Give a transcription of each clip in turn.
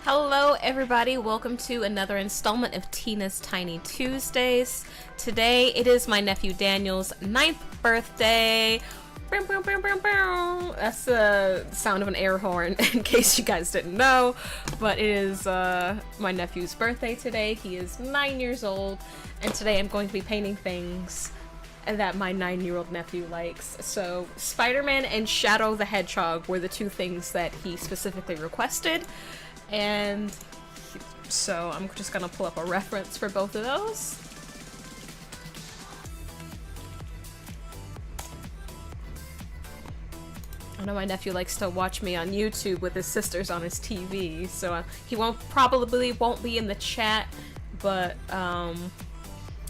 Hello everybody, welcome to another installment of Tina's Tiny Tuesdays. Today it is my nephew Daniel's 9th birthday. That's the sound of an air horn in case you guys didn't know, but it is my nephew's birthday today. He is 9 years old, and today I'm going to be painting things that my 9-year-old nephew likes. So Spider-Man and Shadow the Hedgehog were the two things that he specifically requested. And so I'm just gonna pull up a reference for both of those. I know my nephew likes to watch me on YouTube with his sisters on his TV, so he probably won't be in the chat, but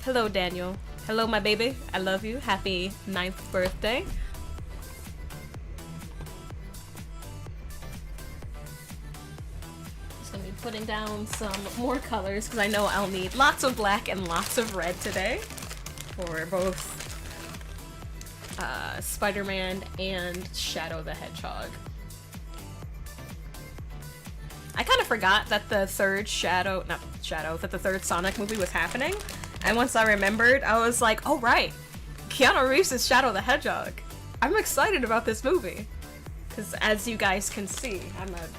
hello Daniel. Hello my baby. I love you. Happy 9th birthday. Putting down some more colors because I know I'll need lots of black and lots of red today for both Spider-Man and Shadow the Hedgehog. I kind of forgot that the third that the third Sonic movie was happening, and once I remembered, I was like, oh right, Keanu Reeves is Shadow the Hedgehog. I'm excited about this movie because, as you guys can see,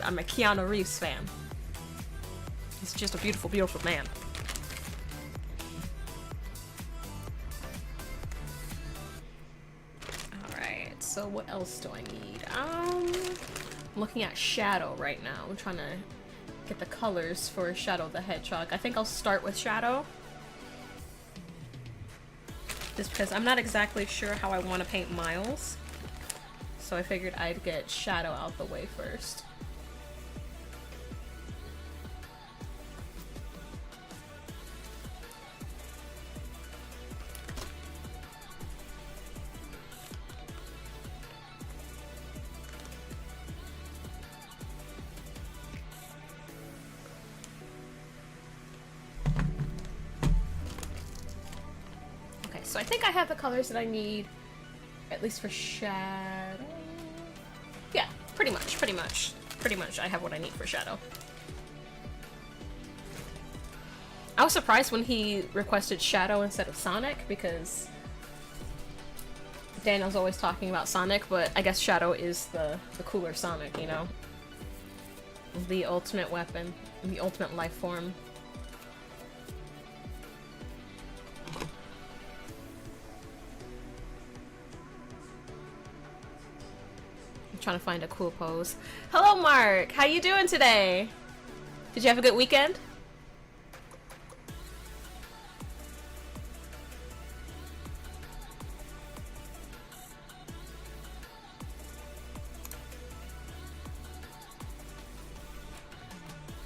I'm a Keanu Reeves fan. He's just a beautiful, beautiful man. Alright, so what else do I need? I'm looking at Shadow right now. I'm trying to get the colors for Shadow the Hedgehog. I think I'll start with Shadow. Just because I'm not exactly sure how I want to paint Miles. So I figured I'd get Shadow out the way first. So I think I have the colors that I need, at least for Shadow. Yeah, pretty much I have what I need for Shadow. I was surprised when he requested Shadow instead of Sonic, because Daniel's always talking about Sonic, but I guess Shadow is the cooler Sonic, you know? The ultimate weapon, the ultimate life form. Trying to find a cool pose. Hello Mark! How you doing today? Did you have a good weekend?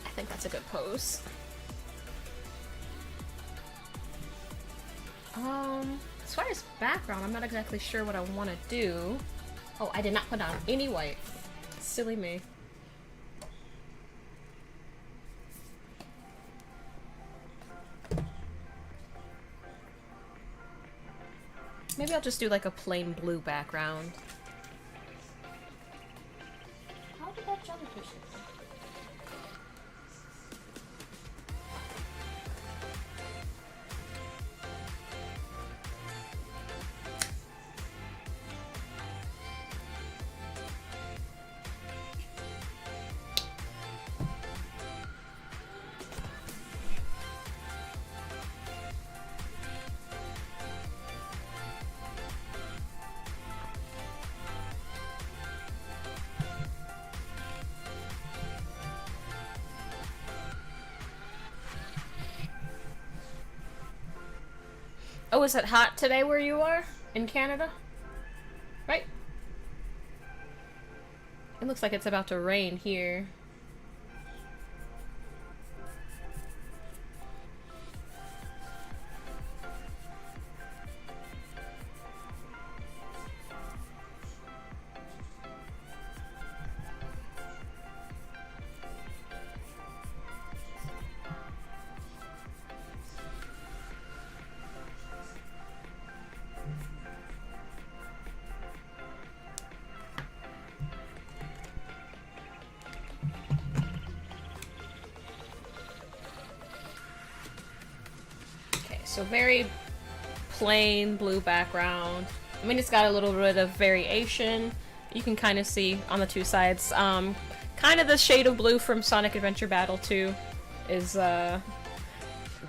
I think that's a good pose. As far as background, I'm not exactly sure what I want to do. Oh, I did not put on any white. Silly me. Maybe I'll just do like a plain blue background. How did that jellyfish hit me? Oh, is it hot today where you are? In Canada? Right? It looks like it's about to rain here. So very plain blue background. I mean, it's got a little bit of variation. You can kind of see on the two sides. Kind of the shade of blue from Sonic Adventure Battle 2 is the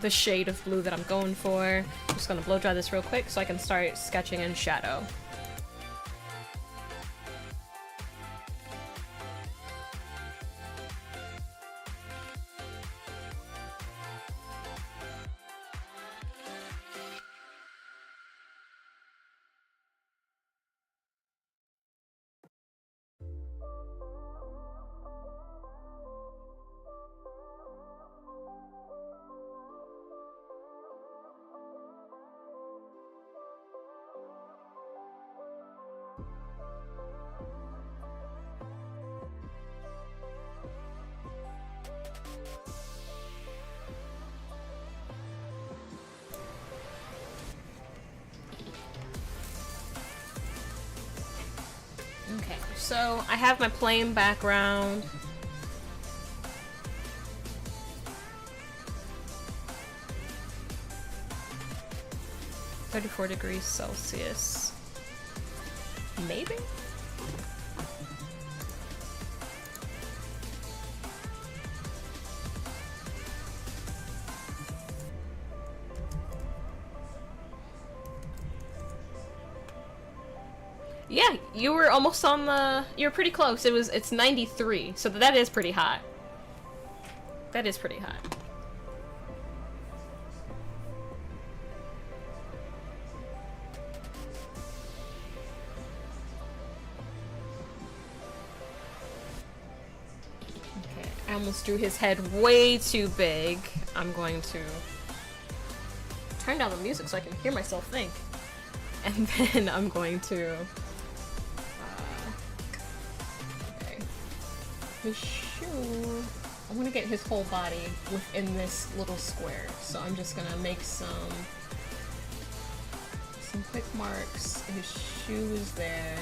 shade of blue that I'm going for. I'm just gonna blow dry this real quick so I can start sketching in shadow. Okay, so I have my plain background. (34°C). Maybe? Yeah, you were almost on the... You're pretty close. It's 93, so that is pretty hot. That is pretty hot. Okay, I almost drew his head way too big. I'm going to turn down the music so I can hear myself think. And then I'm going to... his shoe, I want to get his whole body within this little square, so I'm just gonna make some quick marks. His shoe is there,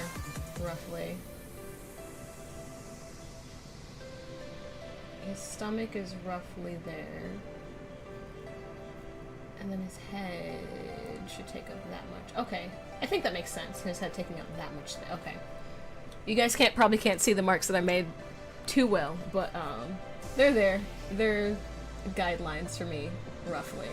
roughly. His stomach is roughly there. And then his head should take up that much. Okay, I think that makes sense, his head taking up that much. Okay. You guys probably can't see the marks that I made too well, but they're there. They're guidelines for me, roughly.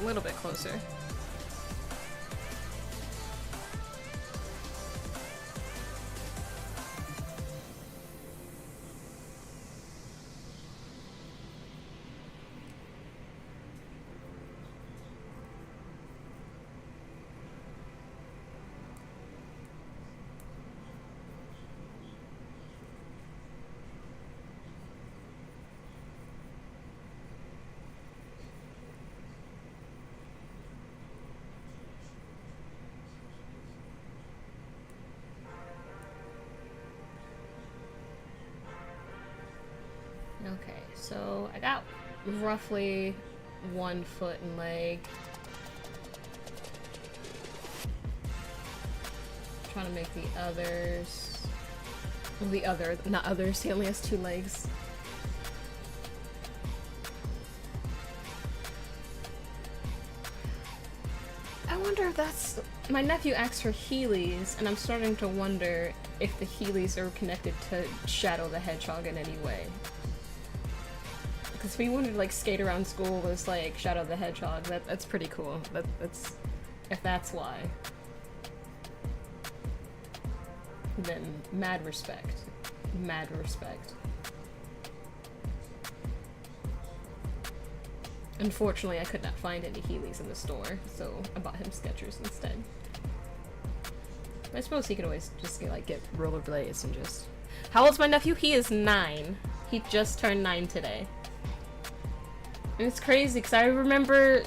A little bit closer. Okay, so I got roughly 1 foot and leg. I'm trying to make the others. Well, not others, he only has 2 legs. I wonder if that's... My nephew asked for Heelys, and I'm starting to wonder if the Heelys are connected to Shadow the Hedgehog in any way. Because if we wanted to like skate around school as like Shadow the Hedgehog, that's pretty cool. That's if that's why, then mad respect, mad respect. Unfortunately, I could not find any Heelys in the store, so I bought him Skechers instead. But I suppose he could always just get rollerblades and just... How old's my nephew? He is 9. He just turned 9 today. And it's crazy because I remember,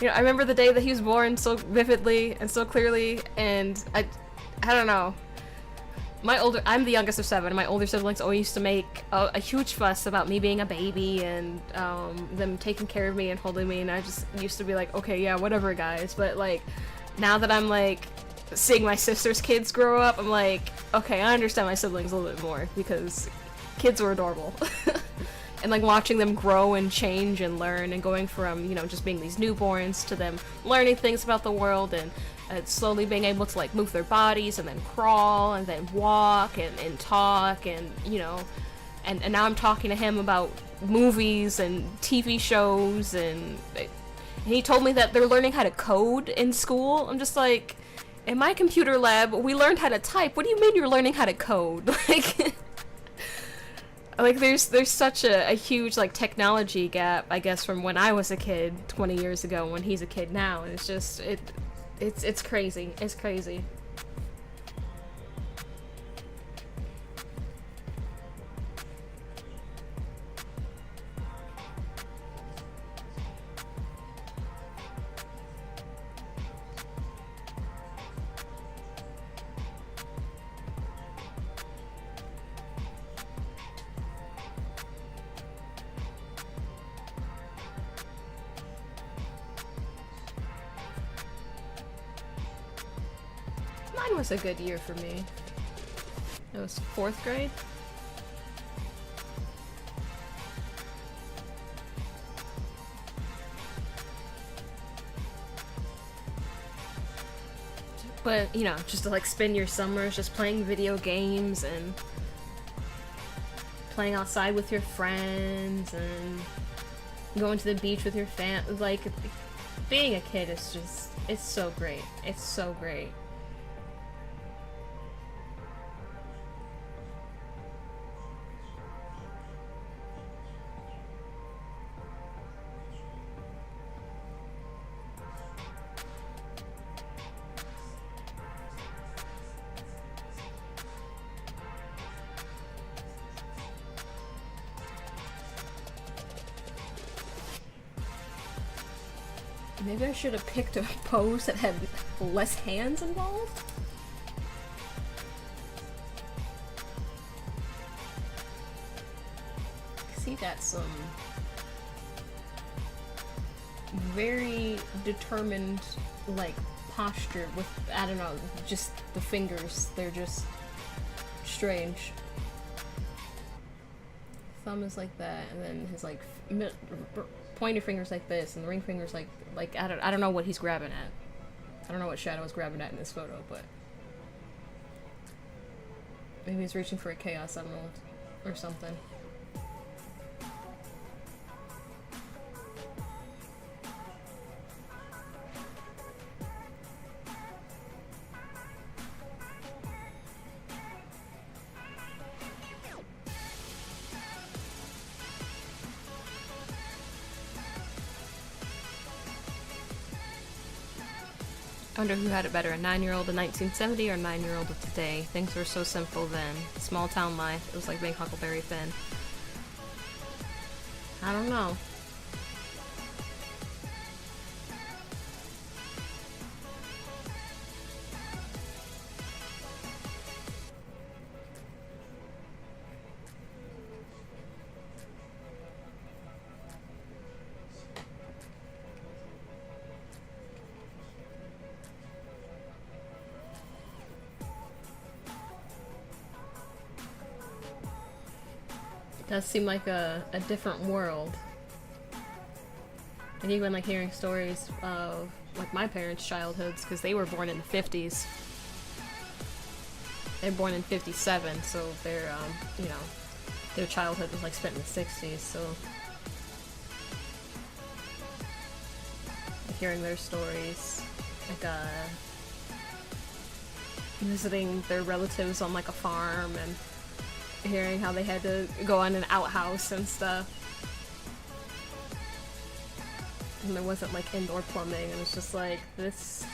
I remember the day that he was born so vividly and so clearly, and I don't know. I'm the youngest of 7. My older siblings always used to make a huge fuss about me being a baby and them taking care of me and holding me, and I just used to be like, okay, yeah, whatever, guys. But like, now that I'm like seeing my sister's kids grow up, I'm like, okay, I understand my siblings a little bit more, because kids were adorable. And like watching them grow and change and learn, and going from, you know, just being these newborns to them learning things about the world and slowly being able to like move their bodies and then crawl and then walk and talk, and you know, and now I'm talking to him about movies and TV shows, and he told me that they're learning how to code in school. I'm just like, in my computer lab we learned how to type. What do you mean you're learning how to code? Like there's such a huge like technology gap, I guess, from when I was a kid 20 years ago and when he's a kid now, and it's just it's crazy. It's crazy. Mine was a good year for me. It was 4th grade. But, you know, just to like spend your summers just playing video games and playing outside with your friends and going to the beach with your like, being a kid is just, it's so great. It's so great. Maybe I should have picked a pose that had less hands involved? He got some very determined, like, posture with, I don't know, just the fingers. They're just strange. Thumb is like that, and then his, like, pointer finger's like this, and the ring finger's like I don't know what he's grabbing at. I don't know what Shadow is grabbing at in this photo, but maybe he's reaching for a Chaos Emerald or something. I wonder who had it better, a 9-year-old in 1970 or a 9-year-old of today. Things were so simple then. Small town life. It was like being Huckleberry Finn. I don't know. Does seem like a different world. And even like hearing stories of like my parents' childhoods, because they were born in the 50s. They were born in 57, so their you know, their childhood was like spent in the 60s, so like, hearing their stories, like visiting their relatives on like a farm, and hearing how they had to go on an outhouse and stuff. And there wasn't like indoor plumbing, and it's just like, this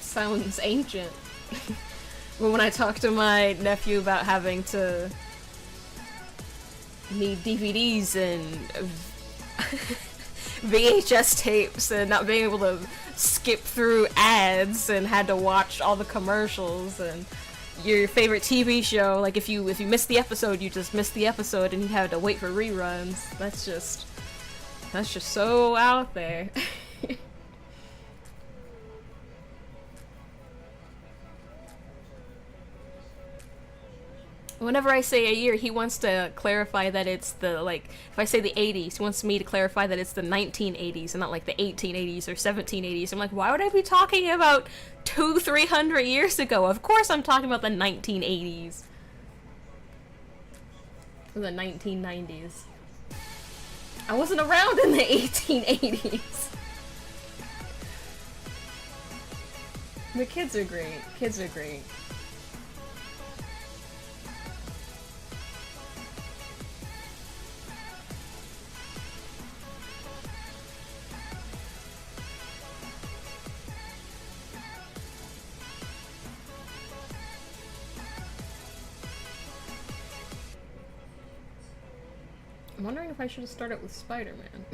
sounds ancient. But when I talked to my nephew about having to need DVDs and VHS tapes and not being able to skip through ads and had to watch all the commercials, and your favorite TV show. Like if you missed the episode, you just missed the episode, and you had to wait for reruns. That's just so out there. Whenever I say a year, he wants to clarify that it's the, like, if I say the 80s, he wants me to clarify that it's the 1980s and not like the 1880s or 1780s. I'm like, why would I be talking about 300 years ago? Of course I'm talking about the 1980s. Or the 1990s. I wasn't around in the 1880s. The kids are great. Kids are great. I'm wondering if I should have started with Spider-Man.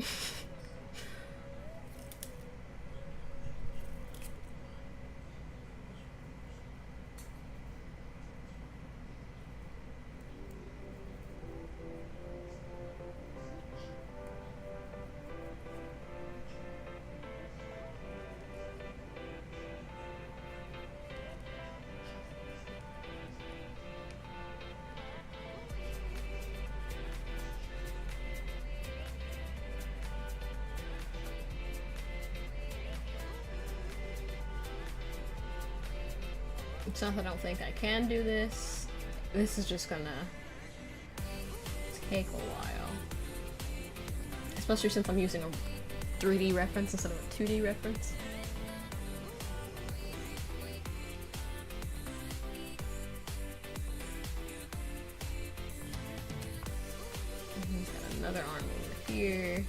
It's not that I don't think I can do this. This is just gonna take a while. Especially since I'm using a 3D reference instead of a 2D reference. He's got another arm over here.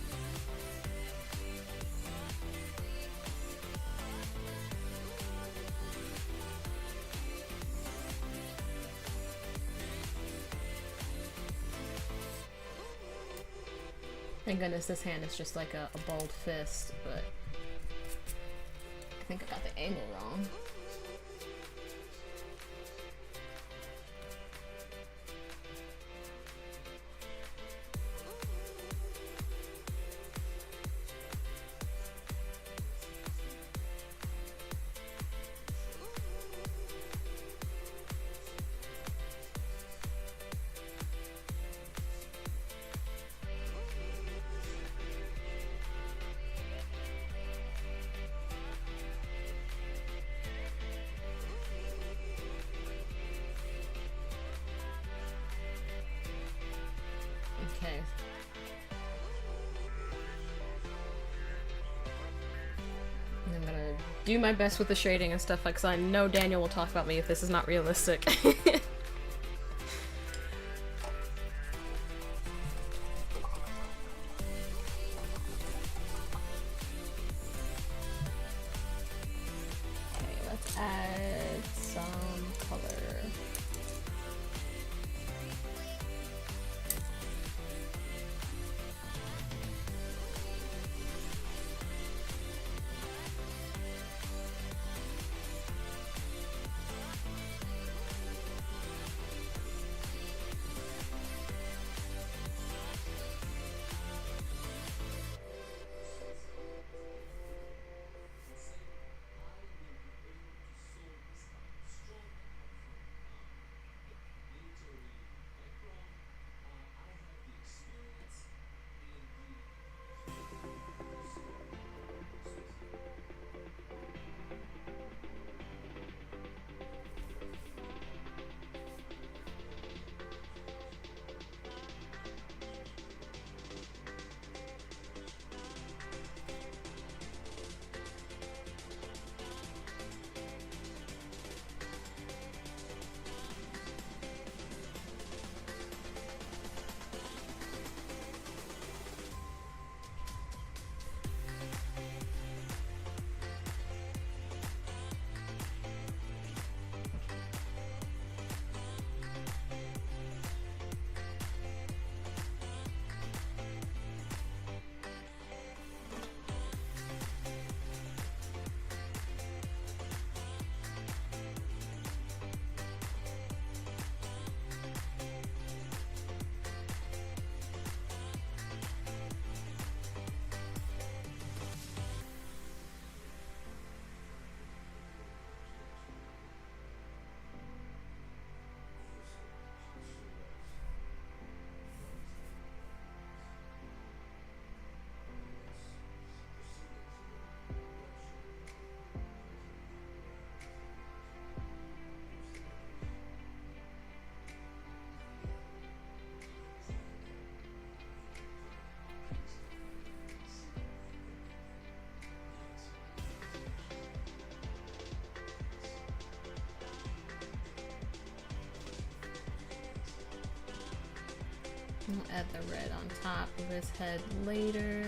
Thank goodness this hand is just like a balled fist, but I think I got the angle wrong. Okay. And I'm gonna do my best with the shading and stuff, like, cause I know Daniel will talk about me if this is not realistic. Okay, let's add some color. add the red on top of his head later.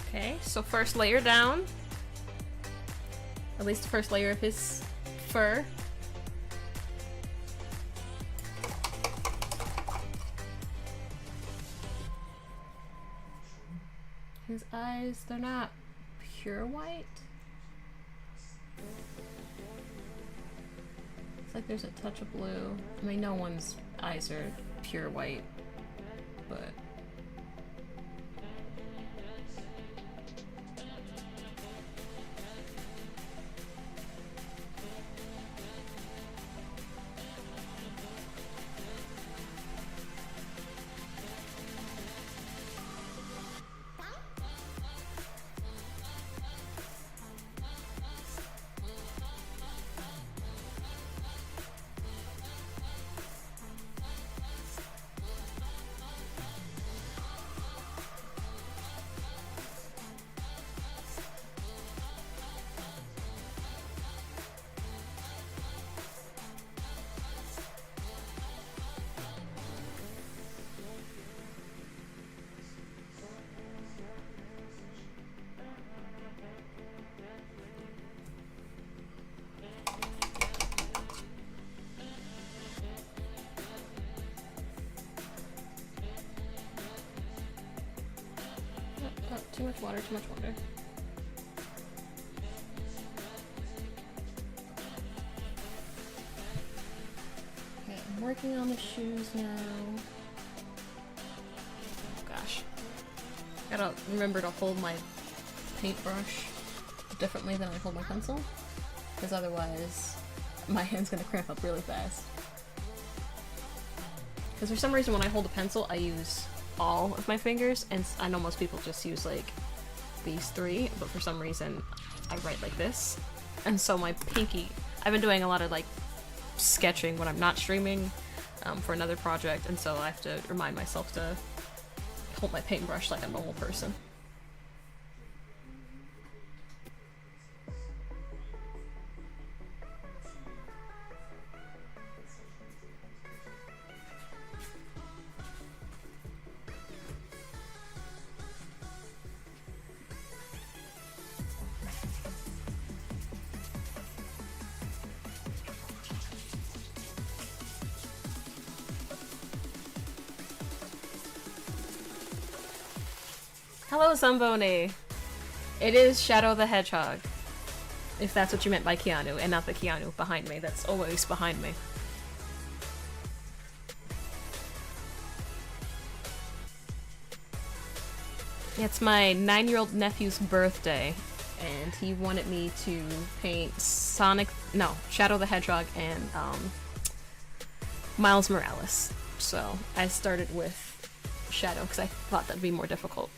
Okay, so first layer down. At least the first layer of his fur. His eyes, they're not pure white. It's like there's a touch of blue. I mean, no one's eyes are pure white, but... Too much water, too much water. Okay, I'm working on the shoes now. Oh gosh. Gotta remember to hold my paintbrush differently than I hold my pencil, because otherwise my hand's gonna cramp up really fast. Because for some reason when I hold a pencil I use all of my fingers, and I know most people just use like these three, but for some reason I write like this, and so my pinky, I've been doing a lot of like sketching when I'm not streaming for another project, and so I have to remind myself to hold my paintbrush like a normal person. Hello, Zamboni! It is Shadow the Hedgehog. If that's what you meant by Keanu, and not the Keanu behind me. That's always behind me. It's my 9-year-old nephew's birthday, and he wanted me to paint Shadow the Hedgehog and Miles Morales. So I started with Shadow because I thought that'd be more difficult.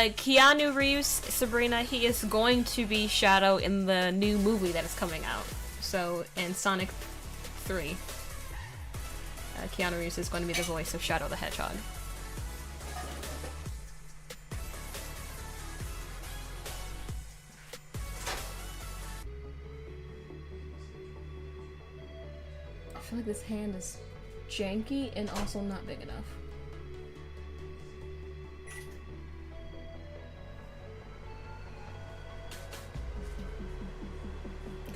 Keanu Reeves, Sabrina, he is going to be Shadow in the new movie that is coming out. So, in Sonic 3, Keanu Reeves is going to be the voice of Shadow the Hedgehog. I feel like this hand is janky and also not big enough.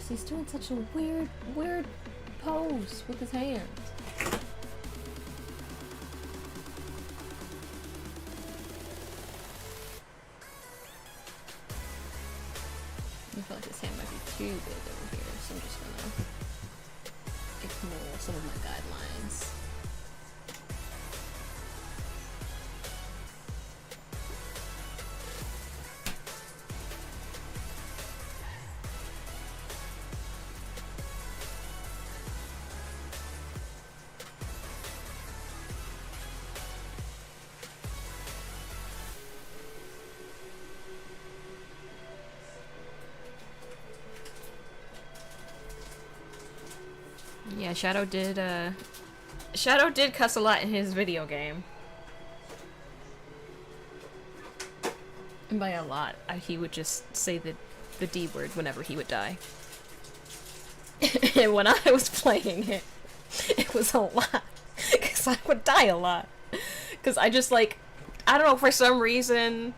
He's doing such a weird pose with his hands. I feel like his hand might be too big over here, so I'm just gonna ignore some of my guidelines. Yeah, Shadow did cuss a lot in his video game. And by a lot, he would just say the D word whenever he would die. And when I was playing it, it was a lot. Because I would die a lot. Because I just like, I don't know, for some reason,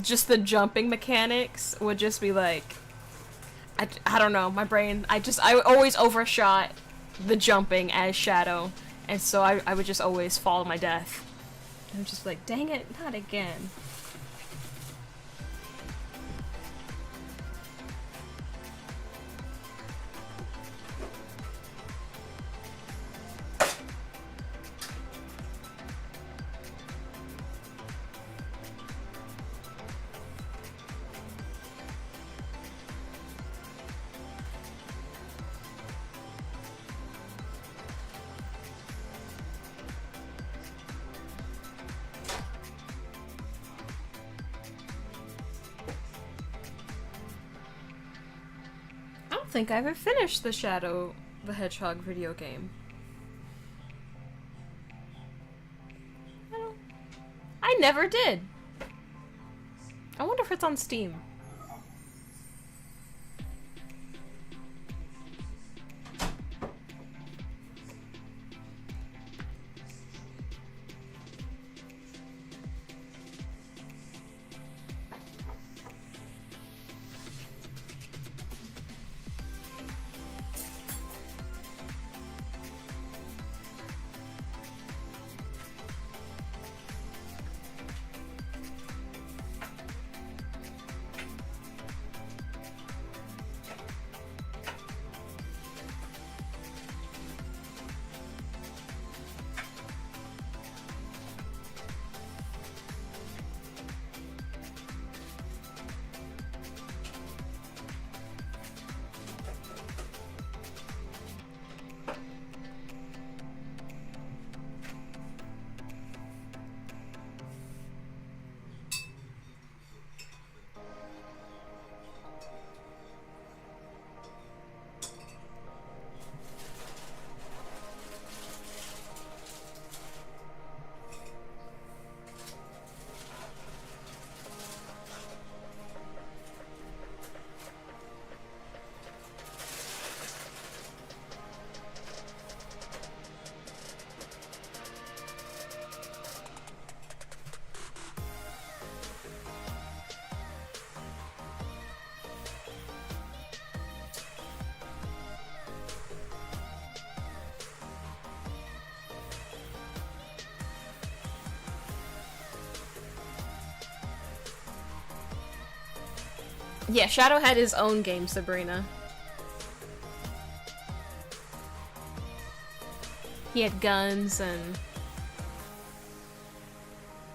just the jumping mechanics would just be like, I don't know, my brain, I always overshot the jumping as Shadow, and so I would just always fall to my death. I'm just like, dang it, not again. I don't think I ever finished the Shadow the Hedgehog video game. I never did. I wonder if it's on Steam. Yeah, Shadow had his own game, Sabrina. He had guns and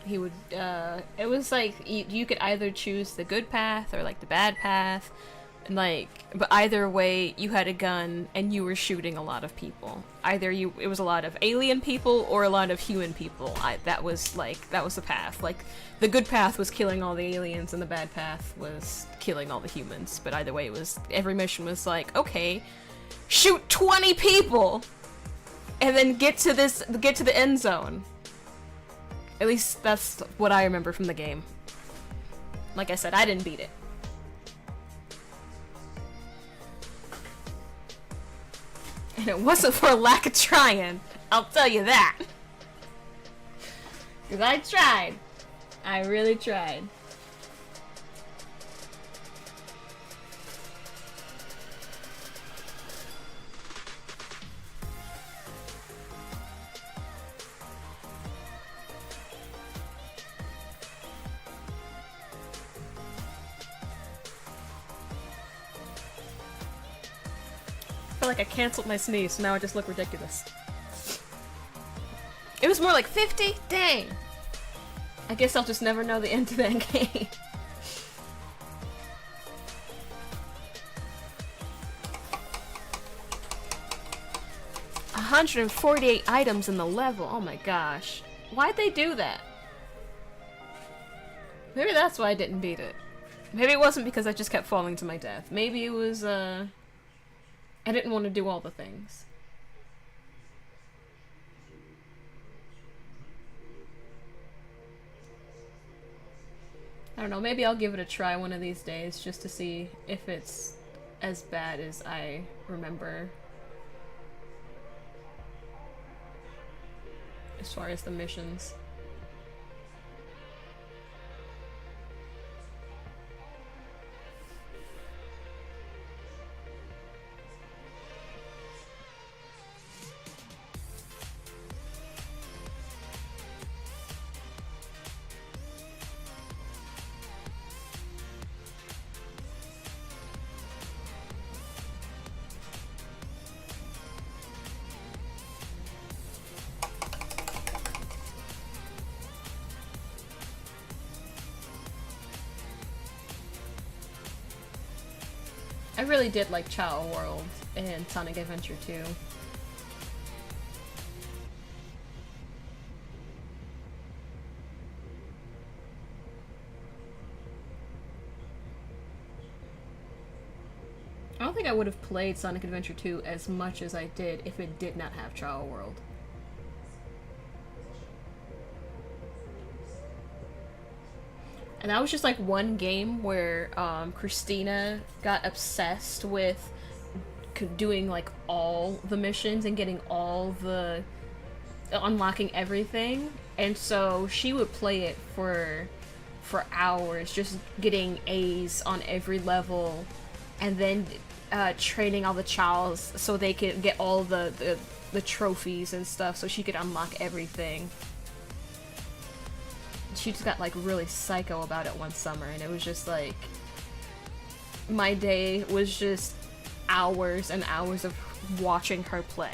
he would, it was like, you could either choose the good path or like the bad path, and like, but either way, you had a gun and you were shooting a lot of people. Either it was a lot of alien people or a lot of human people. That was the path. Like, the good path was killing all the aliens and the bad path was killing all the humans. But either way, every mission was like, okay, shoot 20 people! And then get to the end zone. At least that's what I remember from the game. Like I said, I didn't beat it. And it wasn't for a lack of trying, I'll tell you that. Because I tried. I really tried. feel like I canceled my sneeze, so now I just look ridiculous. It was more like 50? Dang! I guess I'll just never know the end to that game. 148 items in the level. Oh my gosh. Why'd they do that? Maybe that's why I didn't beat it. Maybe it wasn't because I just kept falling to my death. Maybe it was, I didn't want to do all the things. I don't know, maybe I'll give it a try one of these days just to see if it's as bad as I remember. As far as the missions. I really did like Child World and Sonic Adventure 2. I don't think I would have played Sonic Adventure 2 as much as I did if it did not have Child World. And that was just like one game where Christina got obsessed with doing like all the missions and getting all the unlocking everything, and so she would play it for hours, just getting A's on every level, and then training all the Childs so they could get all the trophies and stuff, so she could unlock everything. She just got like really psycho about it one summer, and it was just like my day was just hours and hours of watching her play.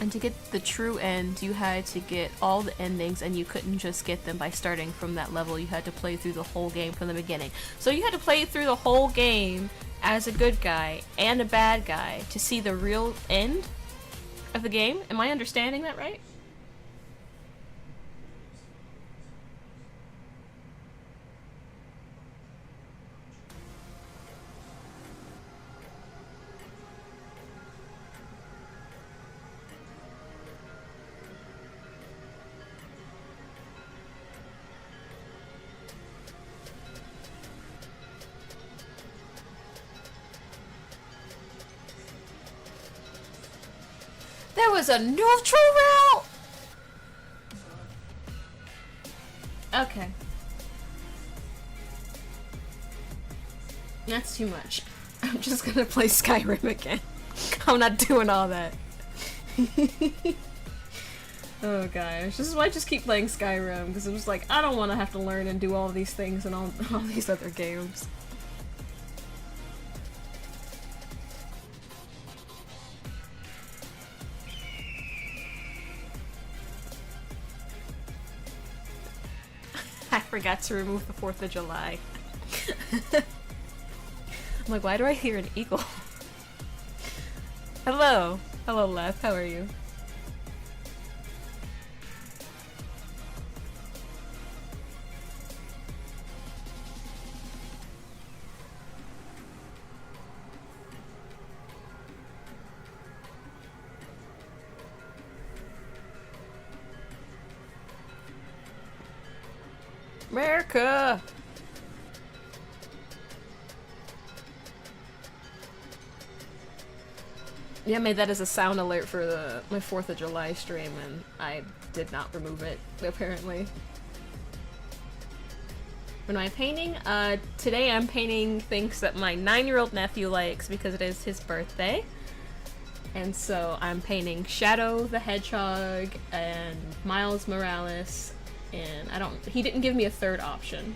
And to get the true end, you had to get all the endings, and you couldn't just get them by starting from that level. You had to play through the whole game from the beginning. So you had to play through the whole game as a good guy and a bad guy to see the real end of the game. Am I understanding that right? There was a neutral route! Okay. That's too much. I'm just gonna play Skyrim again. I'm not doing all that. Oh gosh, this is why I just keep playing Skyrim, because it was like, I don't want to have to learn and do all these things and all these other games. I forgot to remove the 4th of July. I'm like, why do I hear an eagle? Hello! Hello, Lef. How are you? America! Yeah, I made that as a sound alert for my 4th of July stream, and I did not remove it, apparently. When am I painting? Today I'm painting things that my 9-year-old nephew likes because it is his birthday. And so I'm painting Shadow the Hedgehog and Miles Morales, and he didn't give me a third option.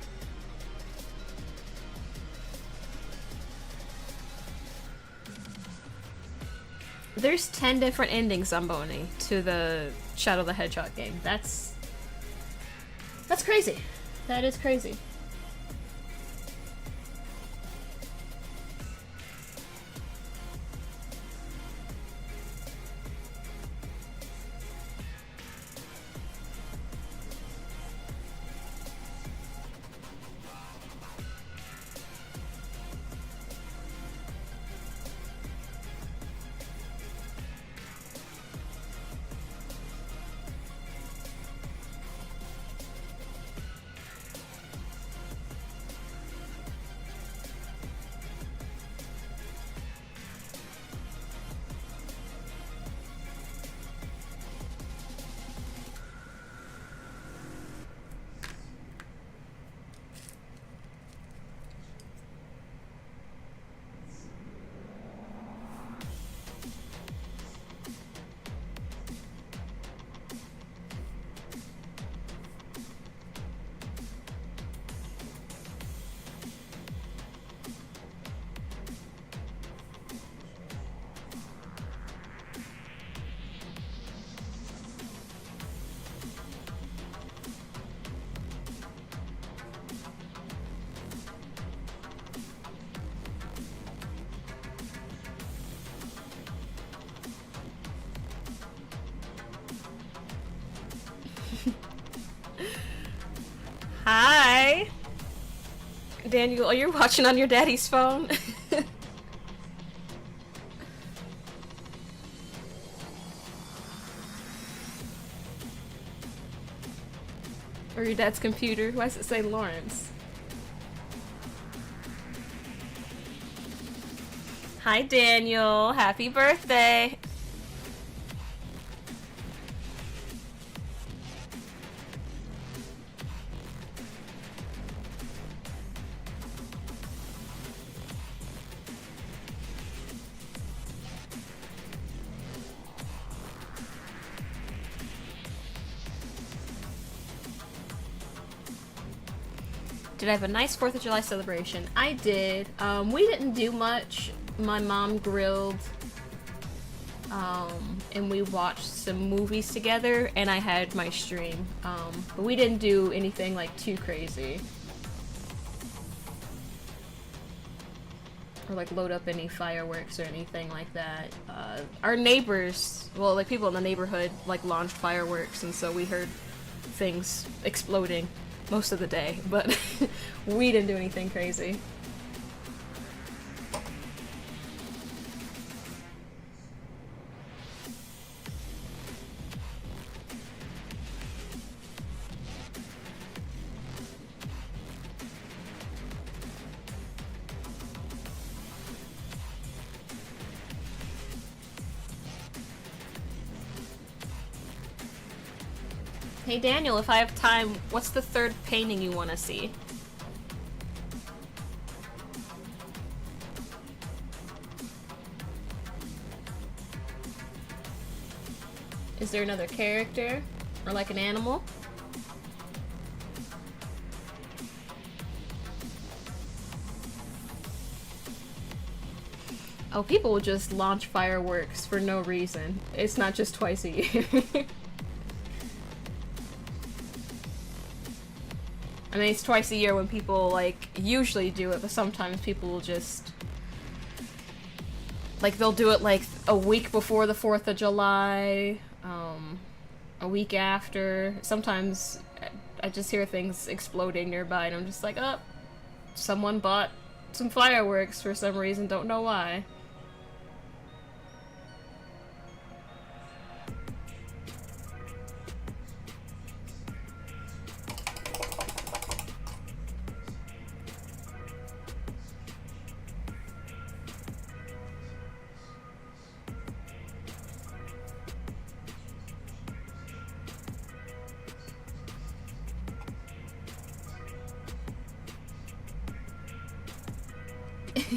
There's 10 different endings, Zamboni, to the Shadow the Hedgehog game. That's crazy. That is crazy. Hi! Daniel, are you watching on your daddy's phone? Or your dad's computer? Why does it say Lawrence? Hi, Daniel. Happy birthday. Did I have a nice 4th of July celebration? I did. We didn't do much. My mom grilled, and we watched some movies together, and I had my stream. But we didn't do anything like too crazy. Or like load up any fireworks or anything like that. Our neighbors, well, like people in the neighborhood, like launched fireworks, and so we heard things exploding most of the day, but we didn't do anything crazy. Hey Daniel, if I have time, what's the 3rd painting you want to see? Is there another character? Or like an animal? Oh, people will just launch fireworks for no reason. It's not just twice a year. I mean, it's twice a year when people, like, usually do it, but sometimes people will just... Like, they'll do it, like, a week before the 4th of July, a week after. Sometimes I just hear things exploding nearby, and I'm just like, oh, someone bought some fireworks for some reason, don't know why.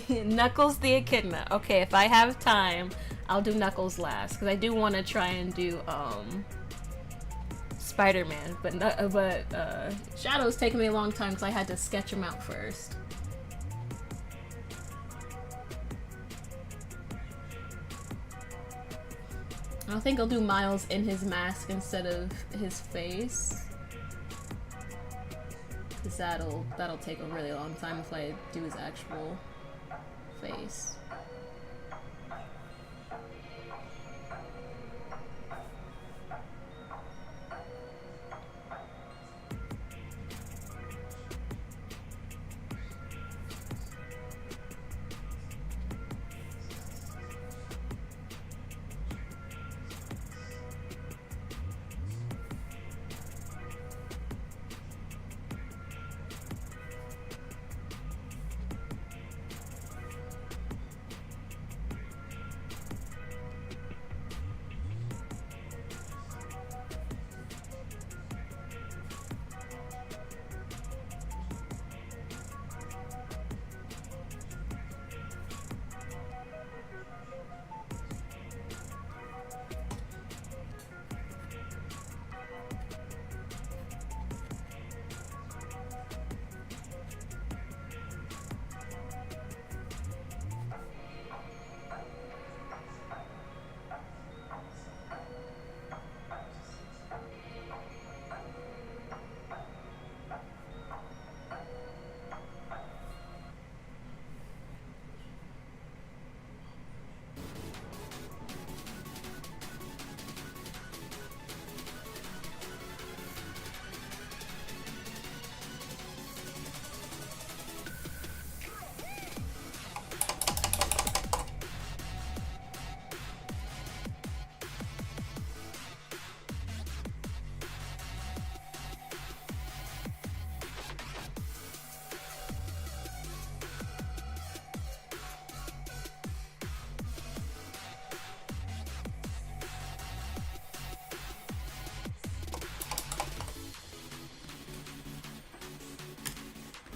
Knuckles the Echidna. Okay, if I have time, I'll do Knuckles last, because I do want to try and do, Spider-Man, but Shadow's taking me a long time because I had to sketch him out first. I think I'll do Miles in his mask instead of his face. Cause that'll take a really long time if I do his actual face.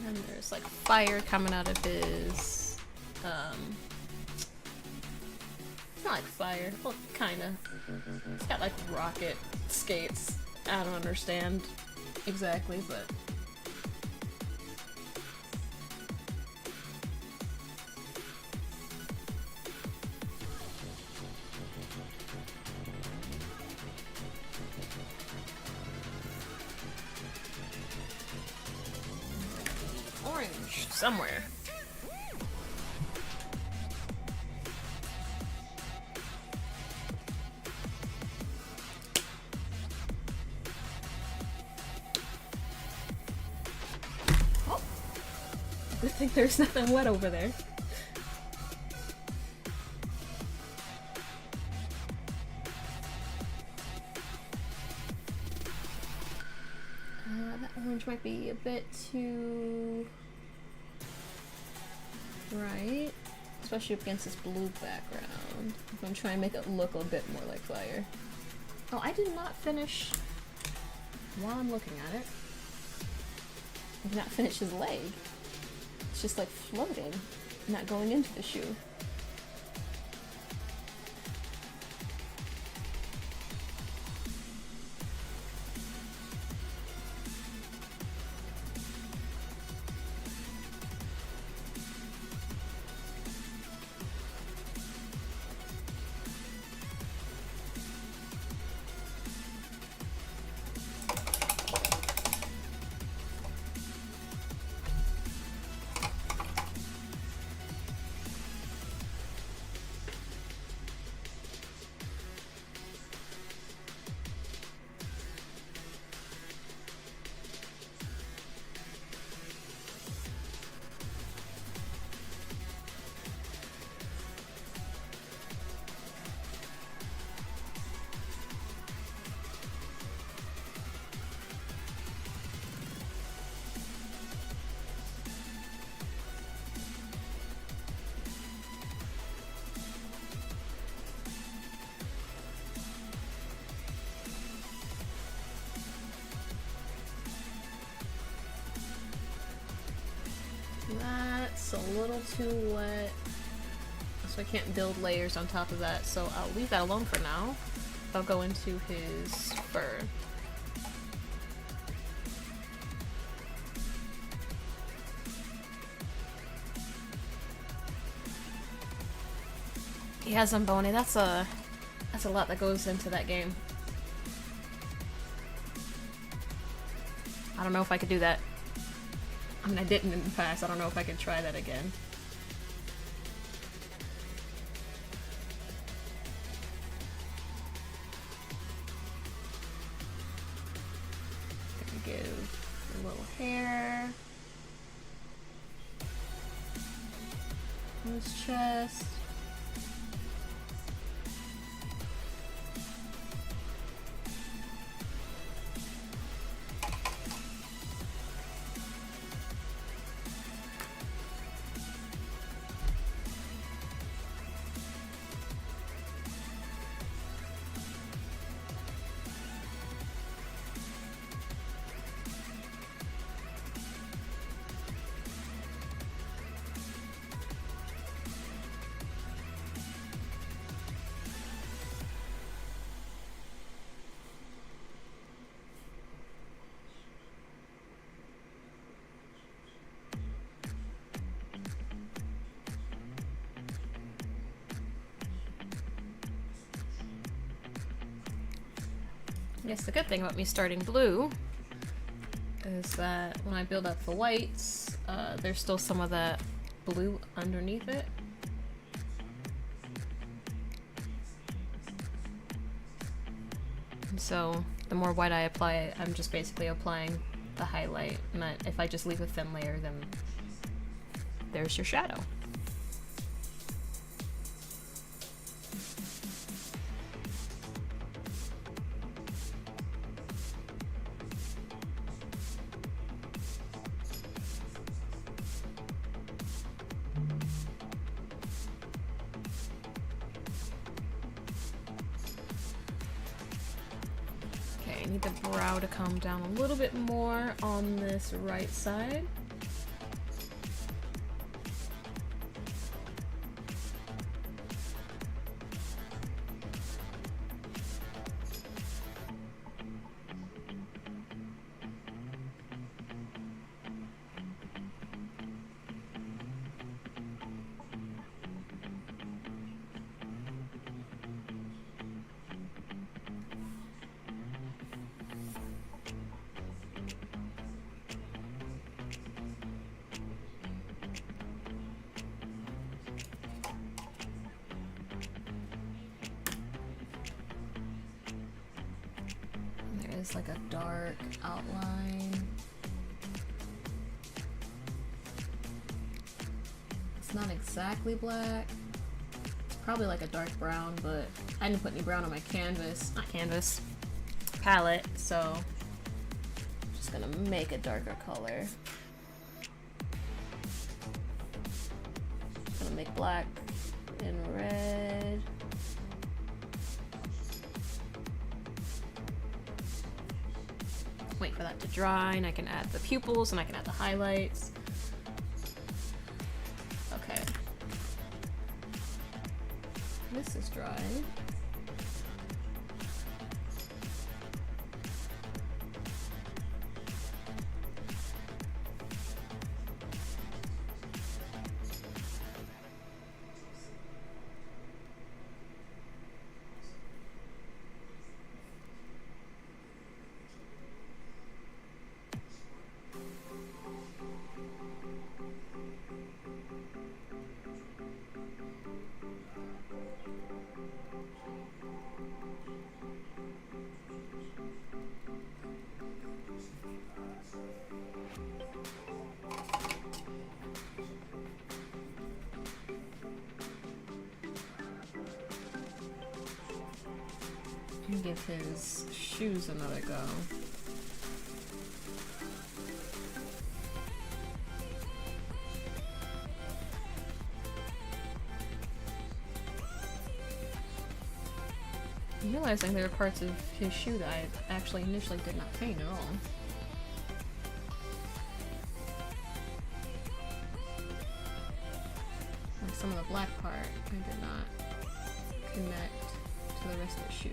And there's like fire coming out of his, it's not like fire, well, kinda. It's got like rocket skates. I don't understand exactly, but. Orange somewhere. Oh, good thing there's nothing wet over there. That orange might be a bit too bright, especially up against this blue background. If I'm trying to make it look a bit more like fire. Oh, I did not finish while I'm looking at it. I did not finish his leg. It's just like floating, not going into the shoe. That's a little too wet, so I can't build layers on top of that, so I'll leave that alone for now. I'll go into his fur. Yeah, Zamboni, that's a That's a lot that goes into that game. I don't know if I could do that. I mean, I didn't in the past. I don't know if I could try that again. Gonna give a little hair on his chest. Yes, the good thing about me starting blue is that when I build up the whites, there's still some of that blue underneath it. And so the more white I apply, I'm just basically applying the highlight. And if I just leave a thin layer, then there's your shadow. I need the brow to come down a little bit more on this right side. There's like a dark outline. It's not exactly black. It's probably like a dark brown, but I didn't put any brown on my palette, so I'm just gonna make a darker color. Just gonna make black and red. Wait for that to dry, and I can add the pupils, and I can add the highlights. Okay. This is dry. Give his shoes another go. I'm realizing there are parts of his shoe that I actually initially did not paint at all. Like some of the black part, I did not connect to the rest of the shoe.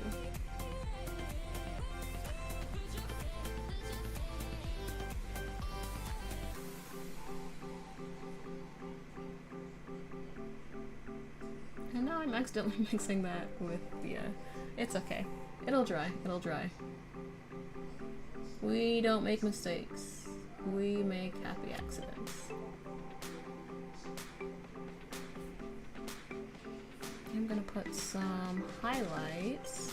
no, I'm accidentally mixing that with the, it's okay. It'll dry. It'll dry. We don't make mistakes. We make happy accidents. I'm gonna put some highlights.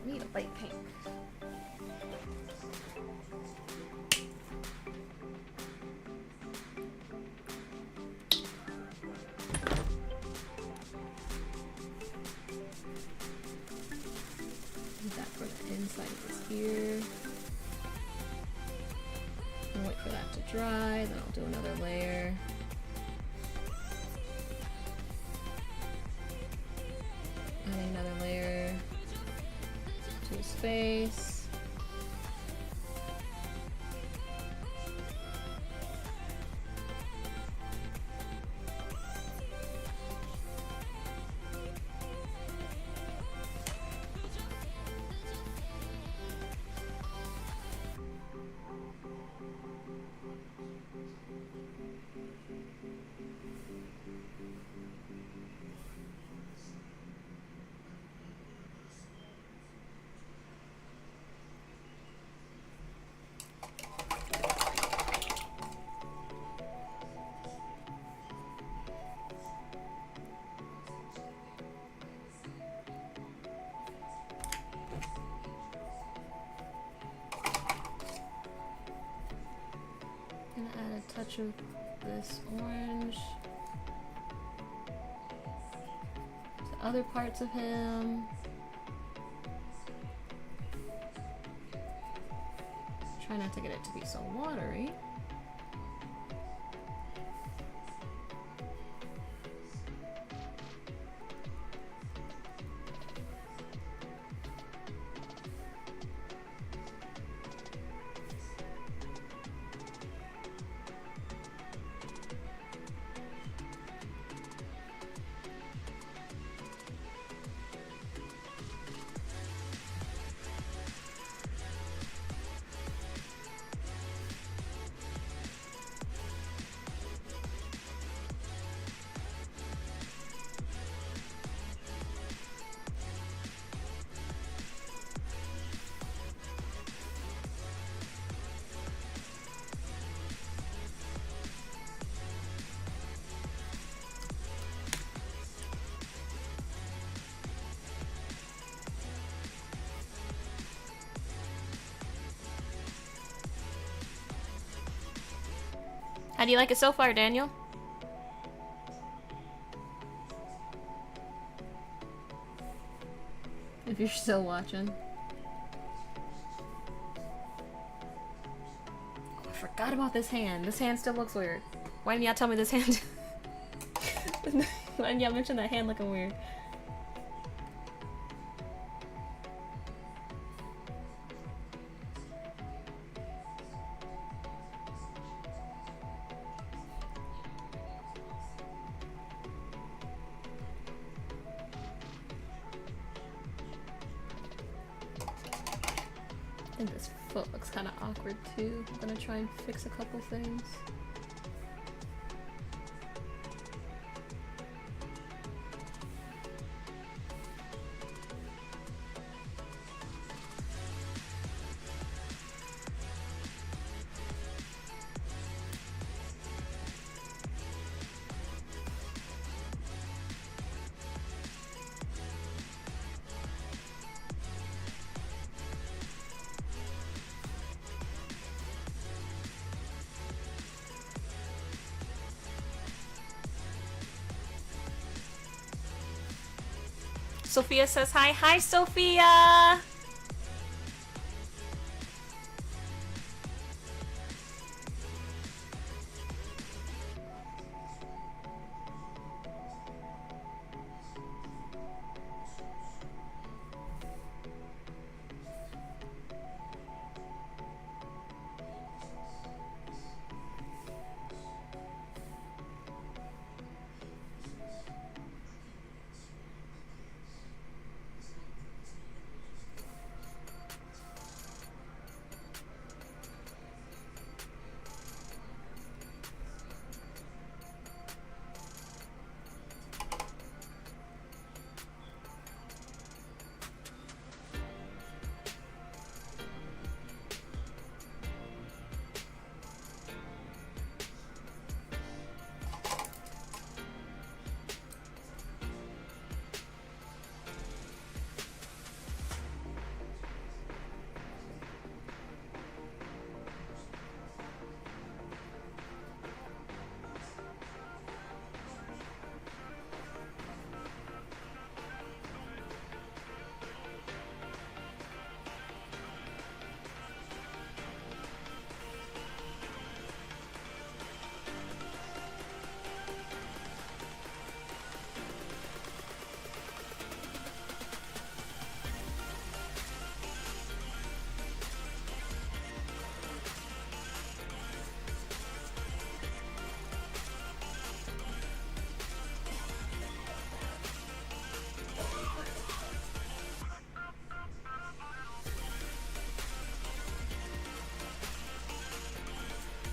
Need a light pink. Need that for the inside of his ear. And wait for that to dry, then I'll do another layer. Adding another layer to his face. Touch of this orange to other parts of him. Try not to get it to be so watery. How do you like it so far, Daniel? If you're still watching. Oh, I forgot about this hand. This hand still looks weird. Why didn't y'all tell me this hand? Why didn't y'all mention that hand looking weird? I think this foot looks kind of awkward too. I'm gonna try and fix a couple things. Sophia says hi. Hi, Sophia!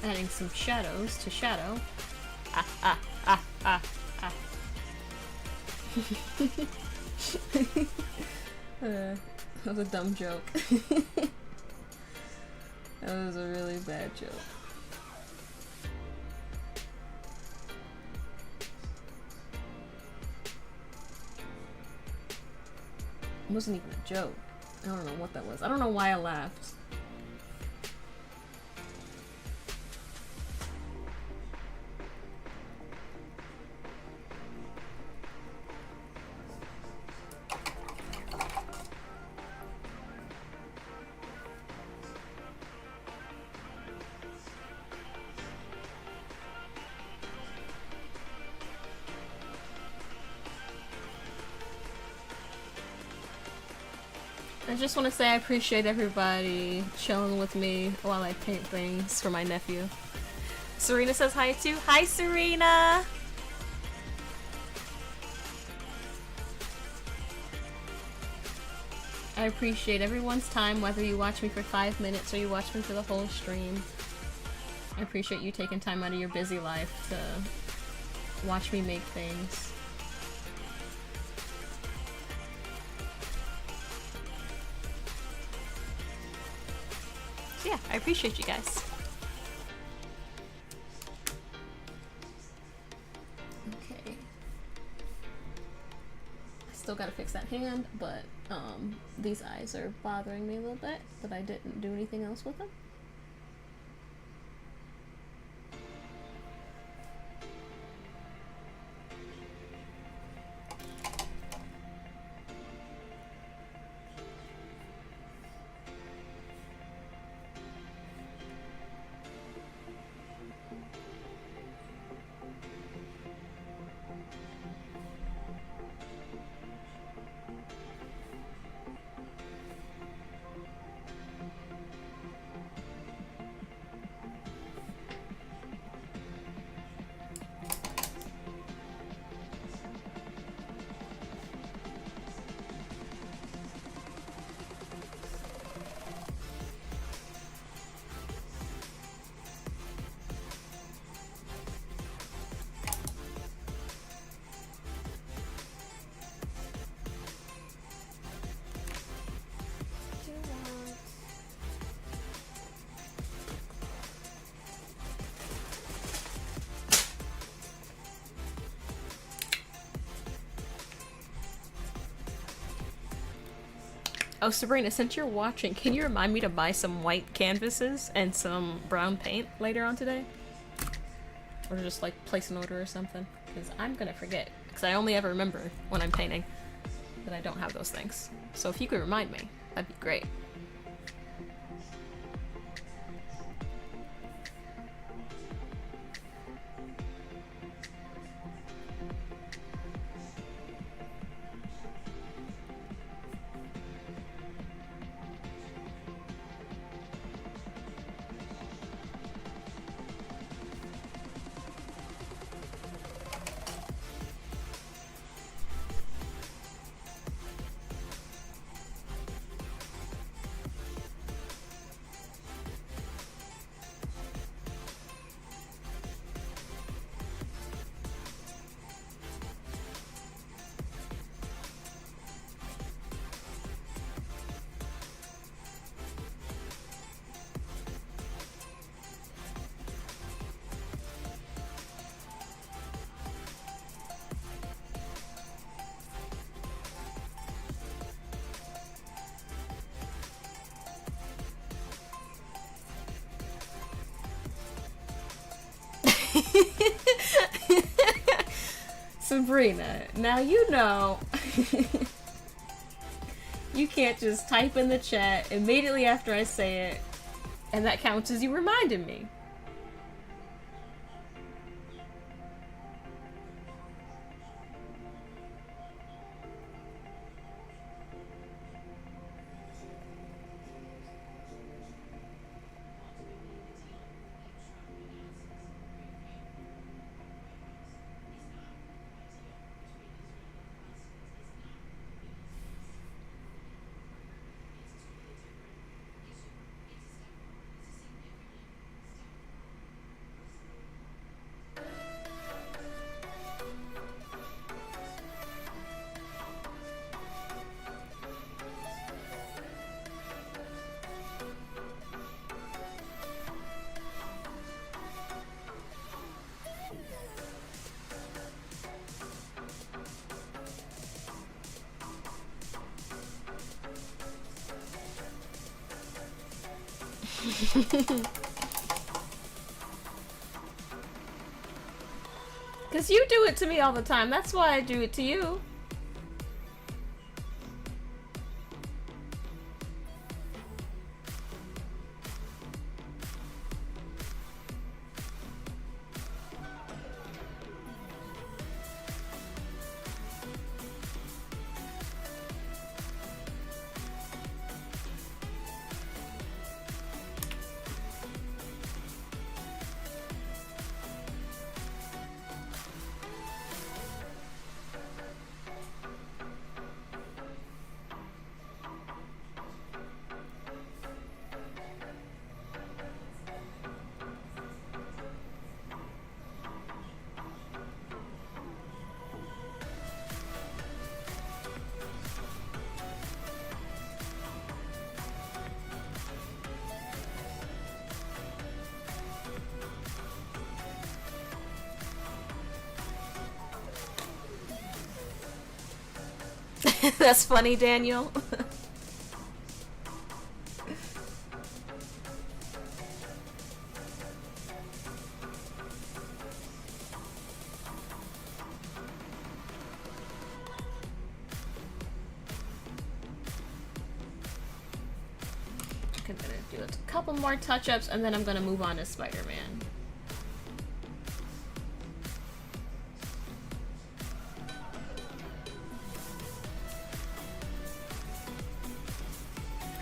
Adding some shadows to shadow. That was a dumb joke. That was a really bad joke. It wasn't even a joke. I don't know what that was. I don't know why I laughed. I just want to say I appreciate everybody chilling with me while I paint things for my nephew. Serena says hi too. Hi, Serena! I appreciate everyone's time, whether you watch me for 5 minutes or you watch me for the whole stream. I appreciate you taking time out of your busy life to watch me make things. Yeah, I appreciate you guys. Okay. I still gotta fix that hand, but these eyes are bothering me a little bit, but I didn't do anything else with them. Oh, Sabrina, since you're watching, can you remind me to buy some white canvases and some brown paint later on today? Or just, like, place an order or something? Because I'm gonna forget. Because I only ever remember when I'm painting. that I don't have those things. So if you could remind me, that'd be great. Sabrina, now you know you can't just type in the chat immediately after I say it, and that counts as you reminded me. Because you do it to me all the time. That's why I do it to you. That's funny, Daniel. I'm gonna do a couple more touch-ups and then I'm gonna move on to Spider-Man.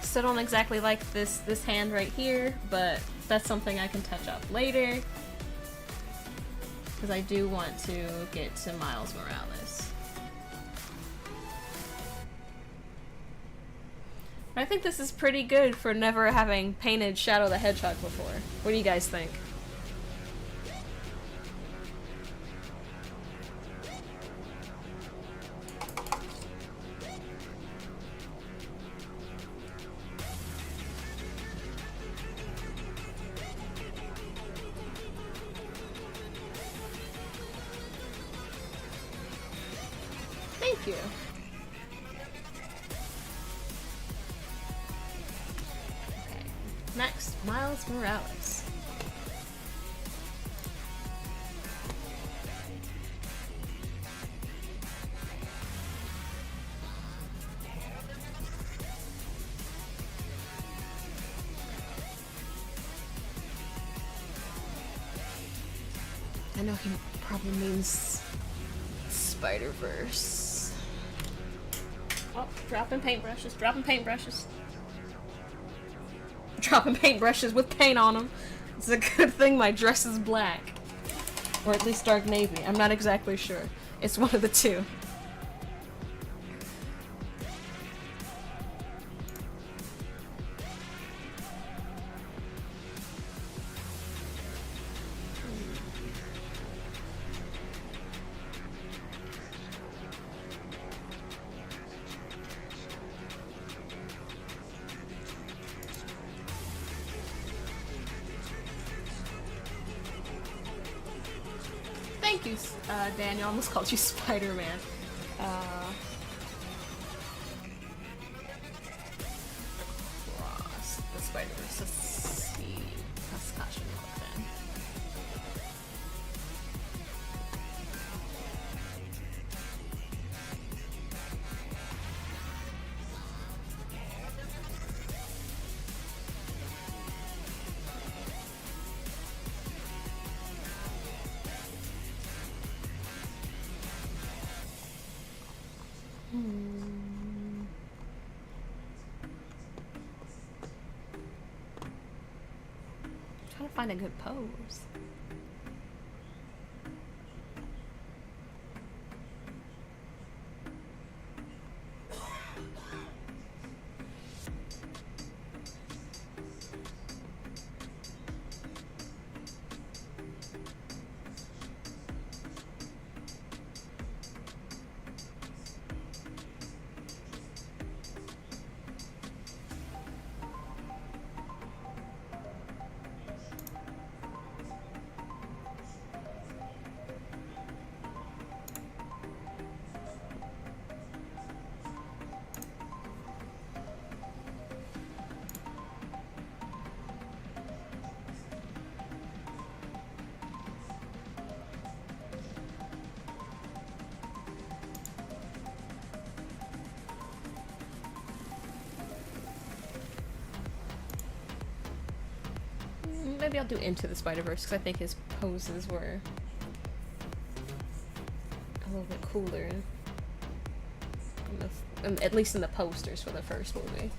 Still don't exactly like this hand right here, but that's something I can touch up later because I do want to get to Miles Morales. I think this is pretty good for never having painted Shadow the Hedgehog before. What do you guys think? Thank you. Okay, next, Miles Morales. know he probably means Spider-Verse. Oh, dropping paintbrushes, dropping paintbrushes. Dropping paintbrushes with paint on them. It's a good thing my dress is black. Or at least dark navy. I'm not exactly sure. It's one of the two. Thank you, Daniel. I almost called you Spider-Man. Across the Spider-Verse. Let's see. Discussion then. Trying to find a good pose. Maybe I'll do Into the Spider-Verse because I think his poses were a little bit cooler, at least in the posters for the first movie.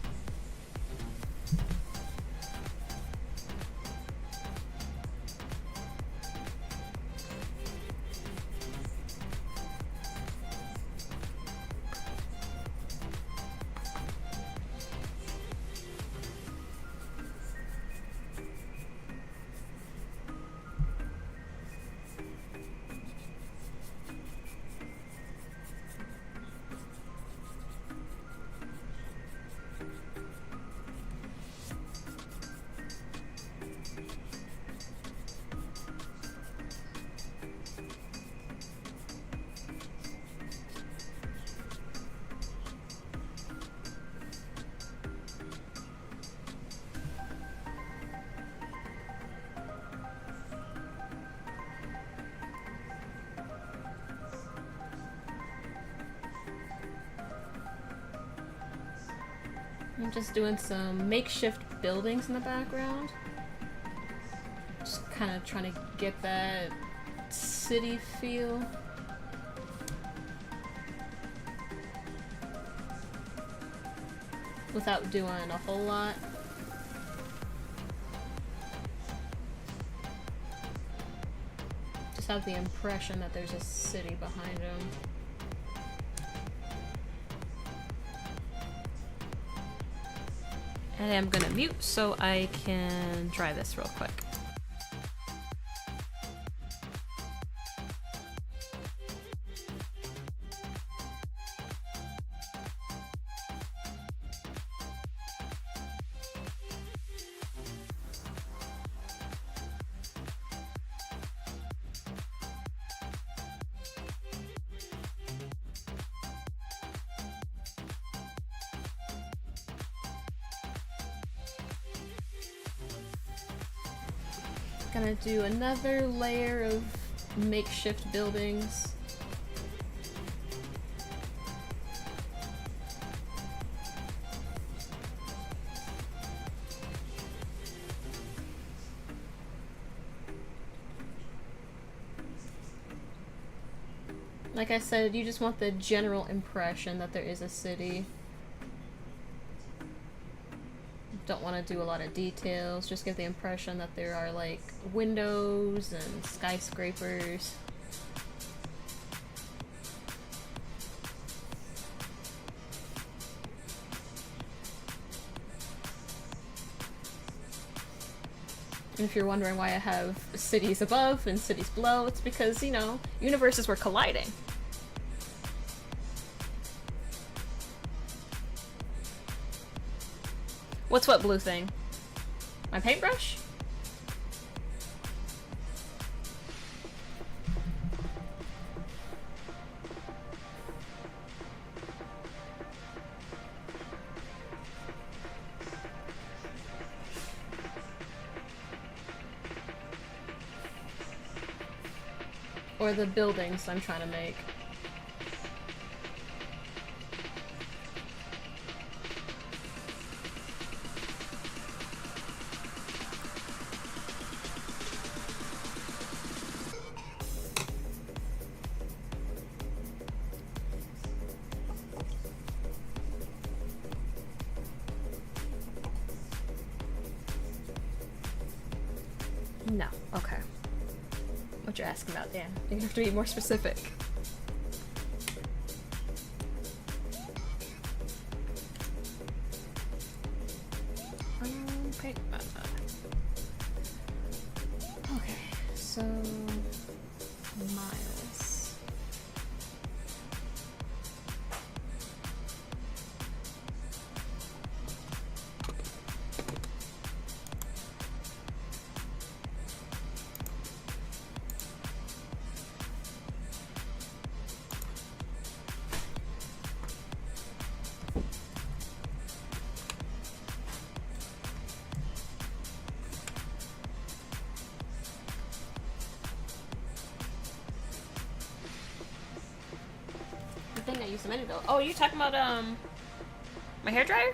I'm just doing some makeshift buildings in the background. Just kind of trying to get that city feel. Without doing a whole lot. Just have the impression that there's a city behind him. And I'm gonna mute so I can try this real quick. Gonna do another layer of makeshift buildings. Like I said, you just want the general impression that there is a city. Don't want to do a lot of details, just give the impression that there are like windows and skyscrapers. And if you're wondering why I have cities above and cities below, it's because, you know, universes were colliding. What's what blue thing? My paintbrush? Or the buildings I'm trying to make. No, okay. What you're asking about, Dan. You have to be more specific. Okay. Okay, so miles. Thing I used a minute ago. Oh, you talking about my hairdryer?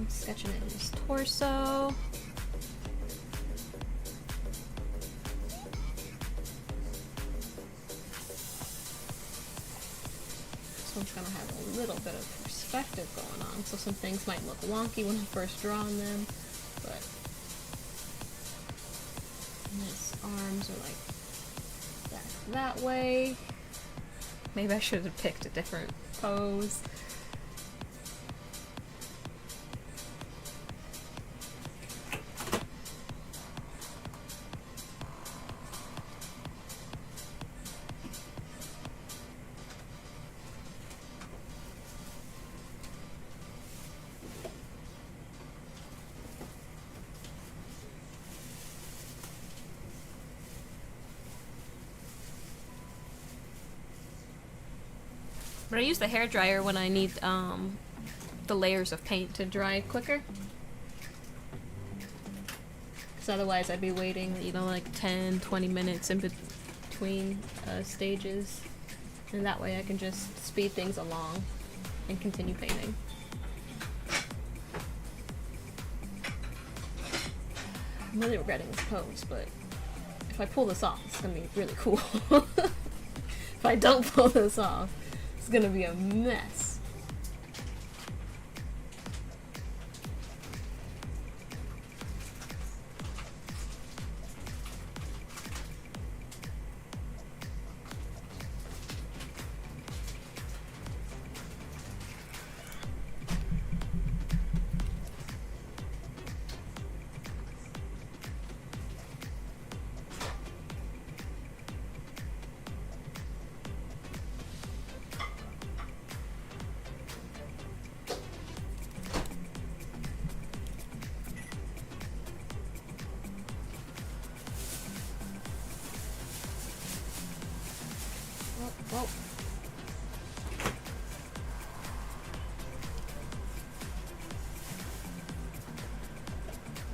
Sketching in his torso. This one's gonna have a little bit of perspective going on, so some things might look wonky when I'm first drawing them, but his arms are like that way. Maybe I should have picked a different pose. But I use the hairdryer when I need the layers of paint to dry quicker. Because otherwise I'd be waiting, you know, like 10-20 minutes in between stages. And that way I can just speed things along and continue painting. I'm really regretting this pose, but if I pull this off, it's gonna be really cool. If I don't pull this off, it's gonna be a mess.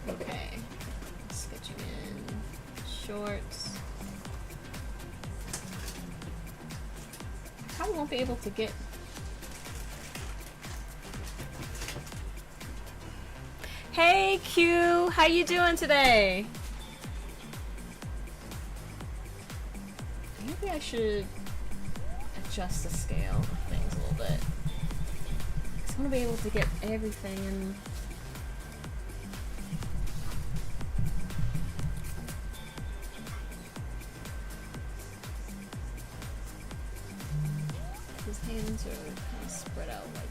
Okay. Let's get you in shorts. Probably won't be able to get... Hey Q! How you doing today? Maybe I should adjust the scale of things a little bit. I want to be able to get everything in. His hands are kind of spread out like.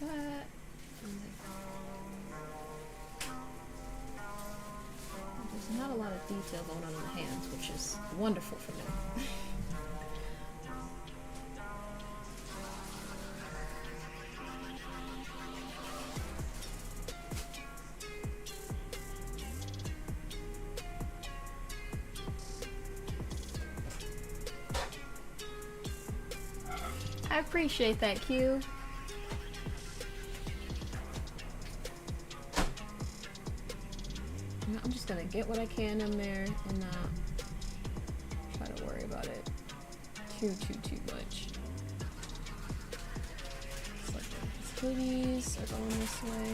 That. There's not a lot of detail going on in the hands, which is wonderful for me. I appreciate that, Q. I'm just gonna get what I can in there and not try to worry about it too much. It's like these hoodies are going this way.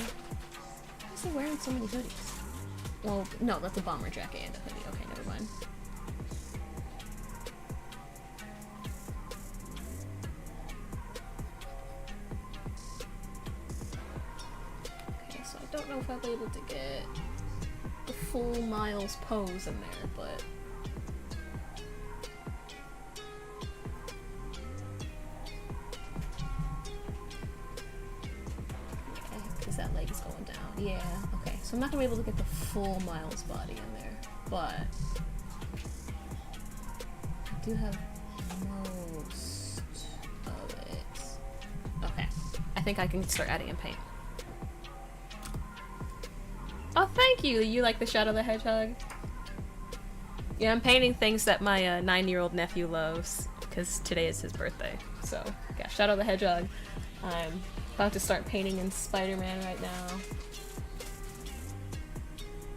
Why is he wearing so many hoodies? Well, no, that's a bomber jacket and a hoodie. Okay, never mind. Okay, so I don't know if I'll be able to get the full Miles pose in there, but because that leg is going down. Yeah, okay. So I'm not gonna be able to get the full Miles body in there, but I do have most of it. Okay. I think I can start adding in paint. Oh, thank you! You like the Shadow the Hedgehog? Yeah, I'm painting things that my 9-year-old nephew loves, because today is his birthday. So, yeah, Shadow the Hedgehog. I'm about to start painting in Spider-Man right now.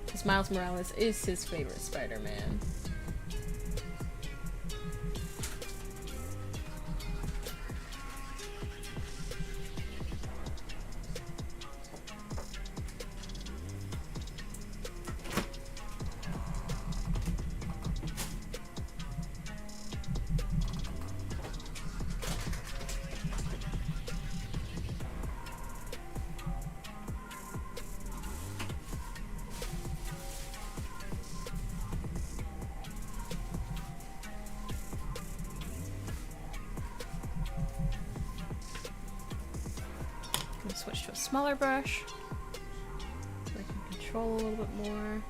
Because Miles Morales is his favorite Spider-Man. Switch to a smaller brush so I can control a little bit more.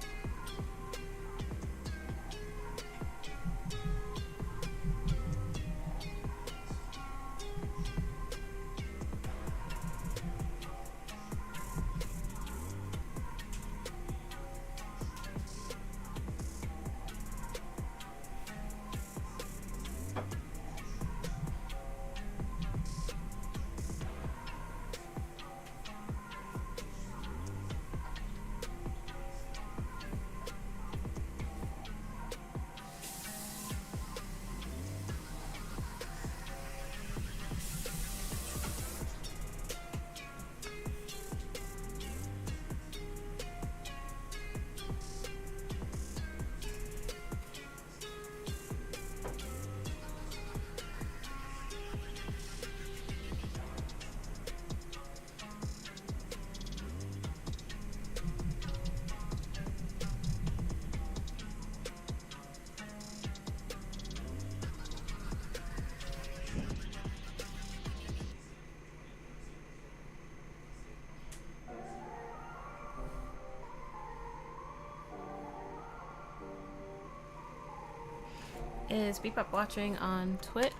Is Bebop watching on Twitch?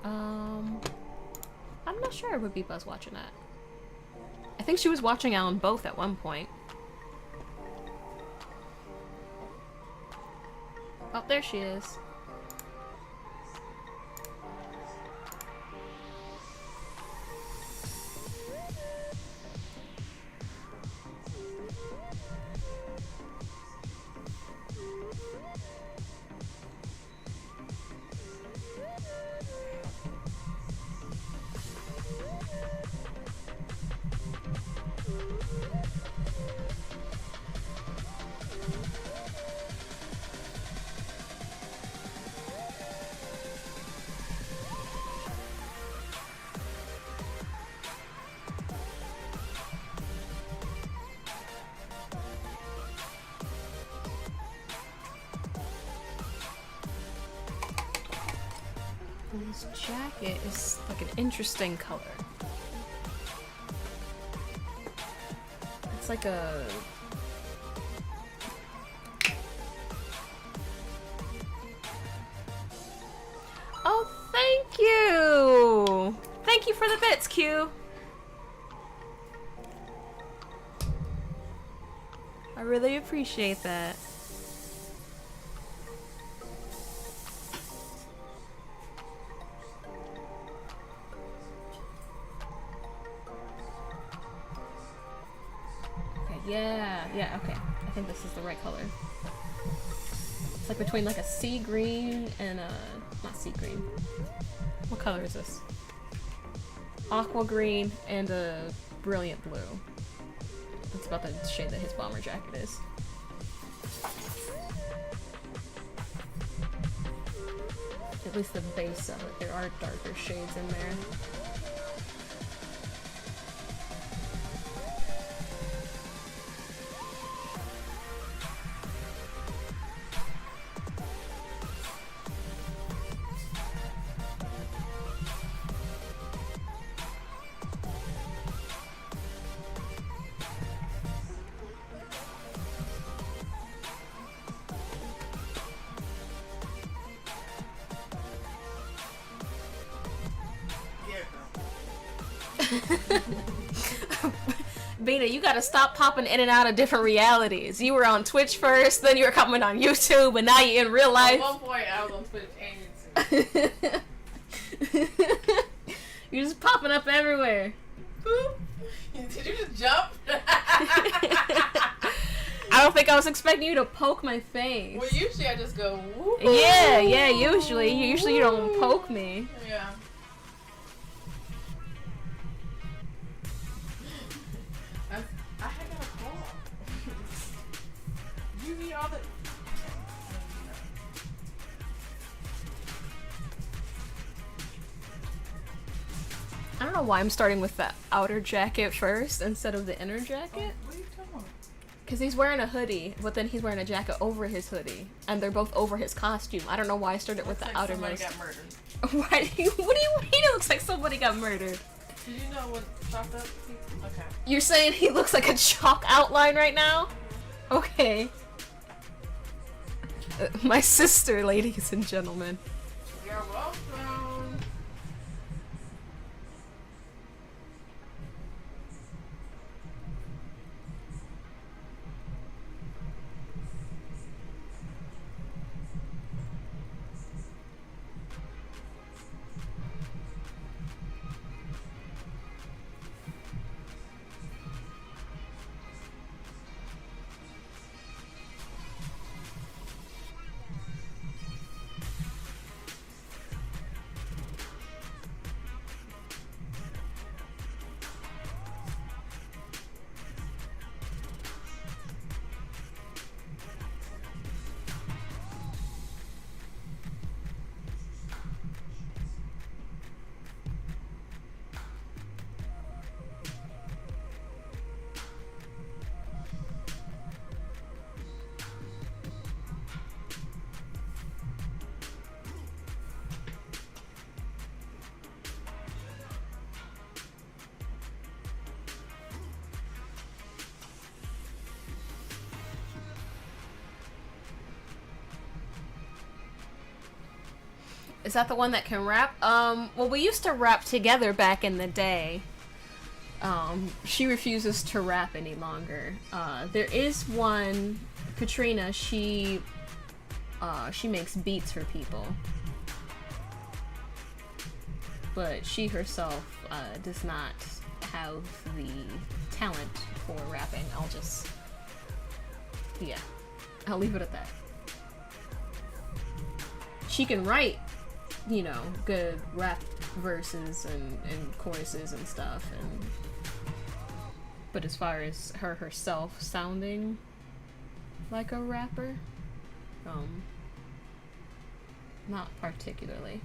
I'm not sure what Bebop's watching at. I think she was watching on both at one point. Oh, there she is. This jacket is like an interesting color. It's like a... Oh, thank you! Thank you for the bits, Q! I really appreciate that. Yeah, okay. I think this is the right color. It's like between like a sea green and a... not sea green. What color is this? Aqua green and a brilliant blue. That's about the shade that his bomber jacket is. At least the base of it. There are darker shades in there. Beta, you gotta stop popping in and out of different realities. You were on Twitch first, then you were coming on YouTube, and now you're in real life. At one point, I was on Twitch and YouTube. You're just popping up everywhere. Boop. Did you just jump? I don't think I was expecting you to poke my face. Well, usually I just go, woo. Yeah, usually. Usually you don't poke me. Yeah. I had a call. You need all the... I don't know why I'm starting with the outer jacket first instead of the inner jacket. What are you talking about? Because he's wearing a hoodie, but then he's wearing a jacket over his hoodie. And they're both over his costume. I don't know why I started with the outermost. Somebody got murdered. What do you mean it looks like somebody got murdered? Did you know what chopped up? Okay. You're saying he looks like a chalk outline right now? Okay. My sister, ladies and gentlemen. You're welcome. Is that the one that can rap? Well, we used to rap together back in the day. She refuses to rap any longer. There is one, Katrina, she She makes beats for people. But she herself does not have the talent for rapping. Yeah, I'll leave it at that. She can write, you know, good rap verses and choruses and stuff, but as far as her herself sounding like a rapper, not particularly.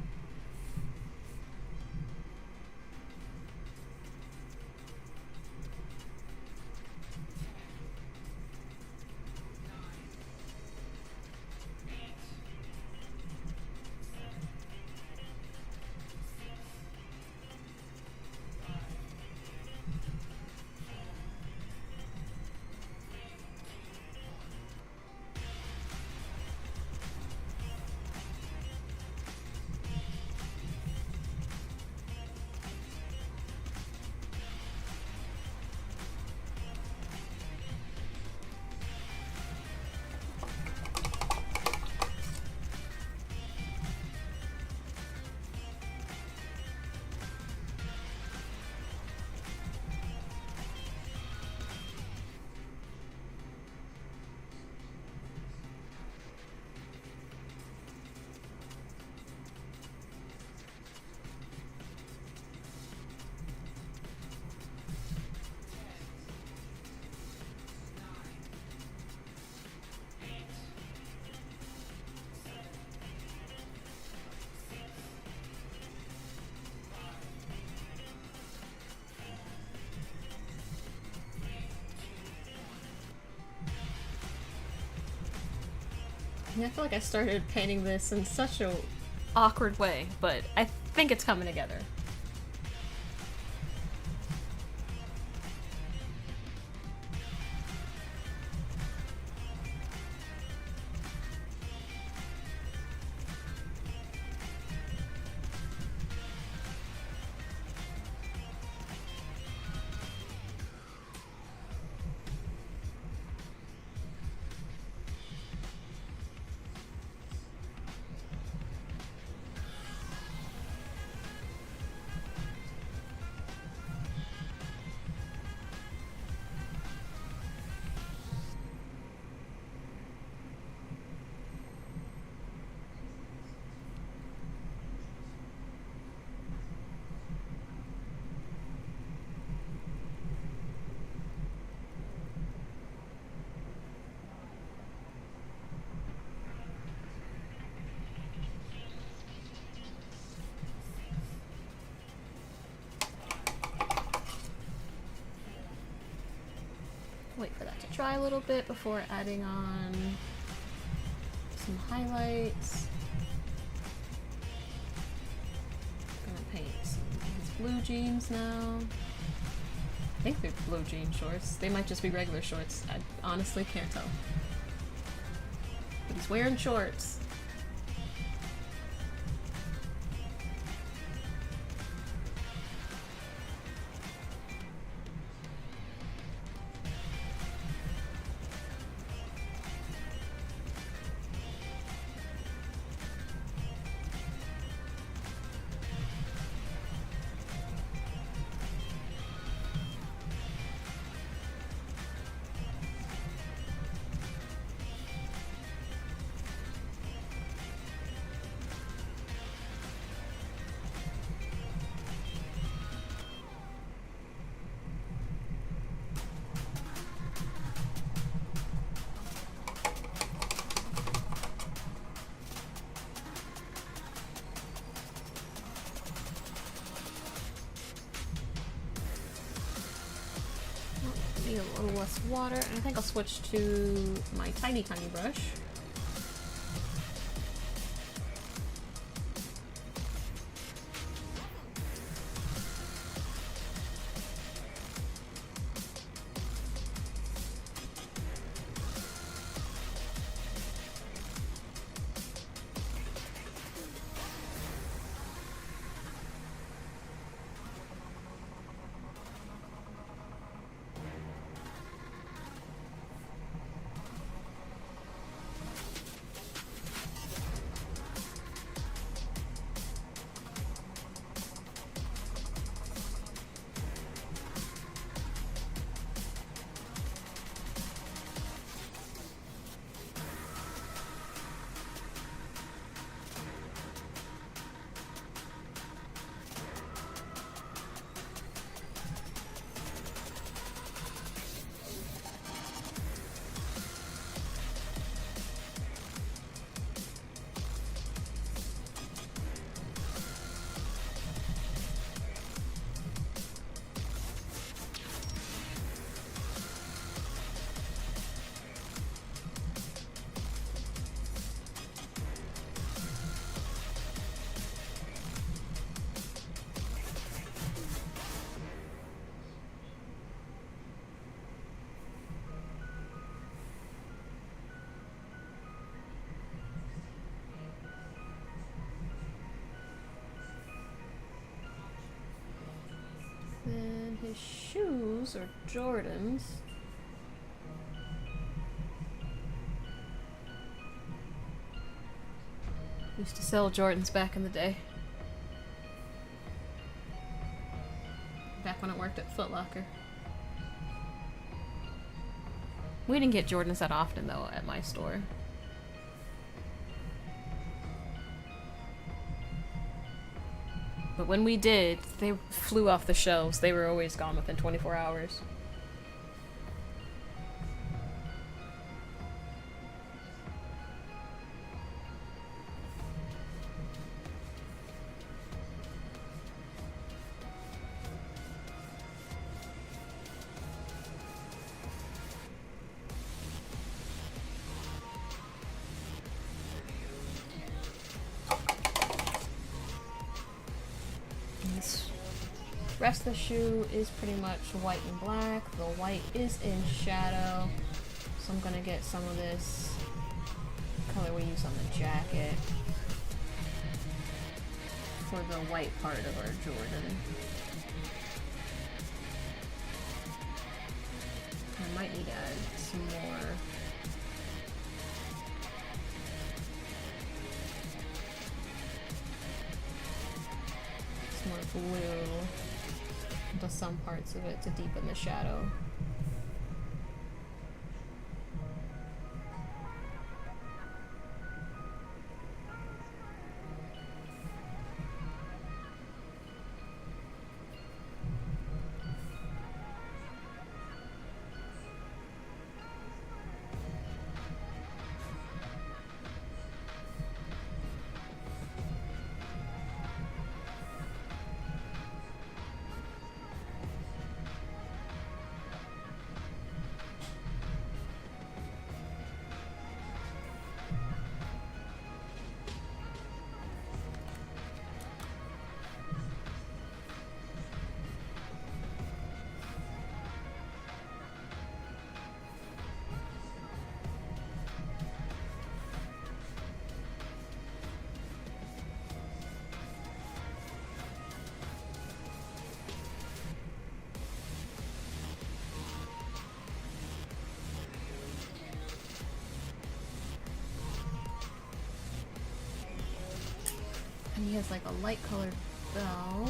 I feel like I started painting this in such a awkward way, but I think it's coming together. Wait for that to dry a little bit before adding on some highlights. Gonna paint his blue jeans now. I think they're blue jean shorts. They might just be regular shorts. I honestly can't tell. But he's wearing shorts. A little less water, and I think I'll switch to my tiny brush. his shoes are Jordans. Used to sell Jordans back in the day. Back when I worked at Foot Locker. We didn't get Jordans that often though at my store. But when we did, they flew off the shelves. They were always gone within 24 hours. Rest of the shoe is pretty much white and black. The white is in shadow, so I'm gonna get some of this color we use on the jacket for the white part of our Jordan. I might need to add some more. Some more blue into some parts of it to deepen the shadow. And he has like a light colored belt.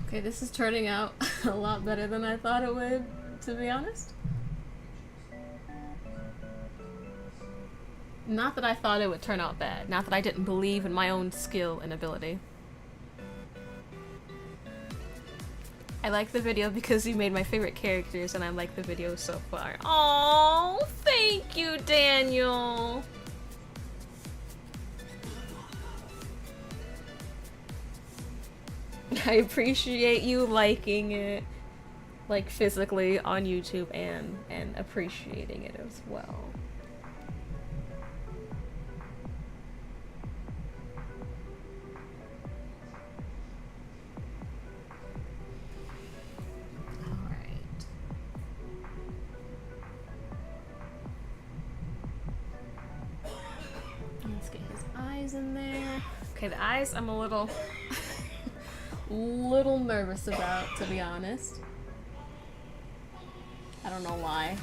Okay, this is turning out a lot better than I thought it would, to be honest. Not that I thought it would turn out bad. Not that I didn't believe in my own skill and ability. I like the video because you made my favorite characters and I like the video so far. Oh, thank you, Daniel! I appreciate you liking it, like physically on YouTube and appreciating it as well. Alright. Let's get his eyes in there. Okay, the eyes I'm a little nervous about, to be honest. I don't know why.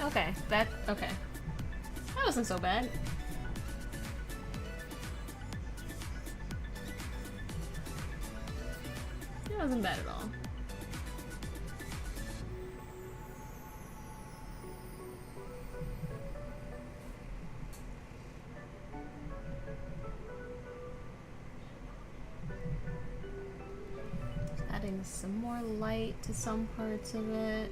Okay, okay. That wasn't so bad. It wasn't bad at all. Adding some more light to some parts of it.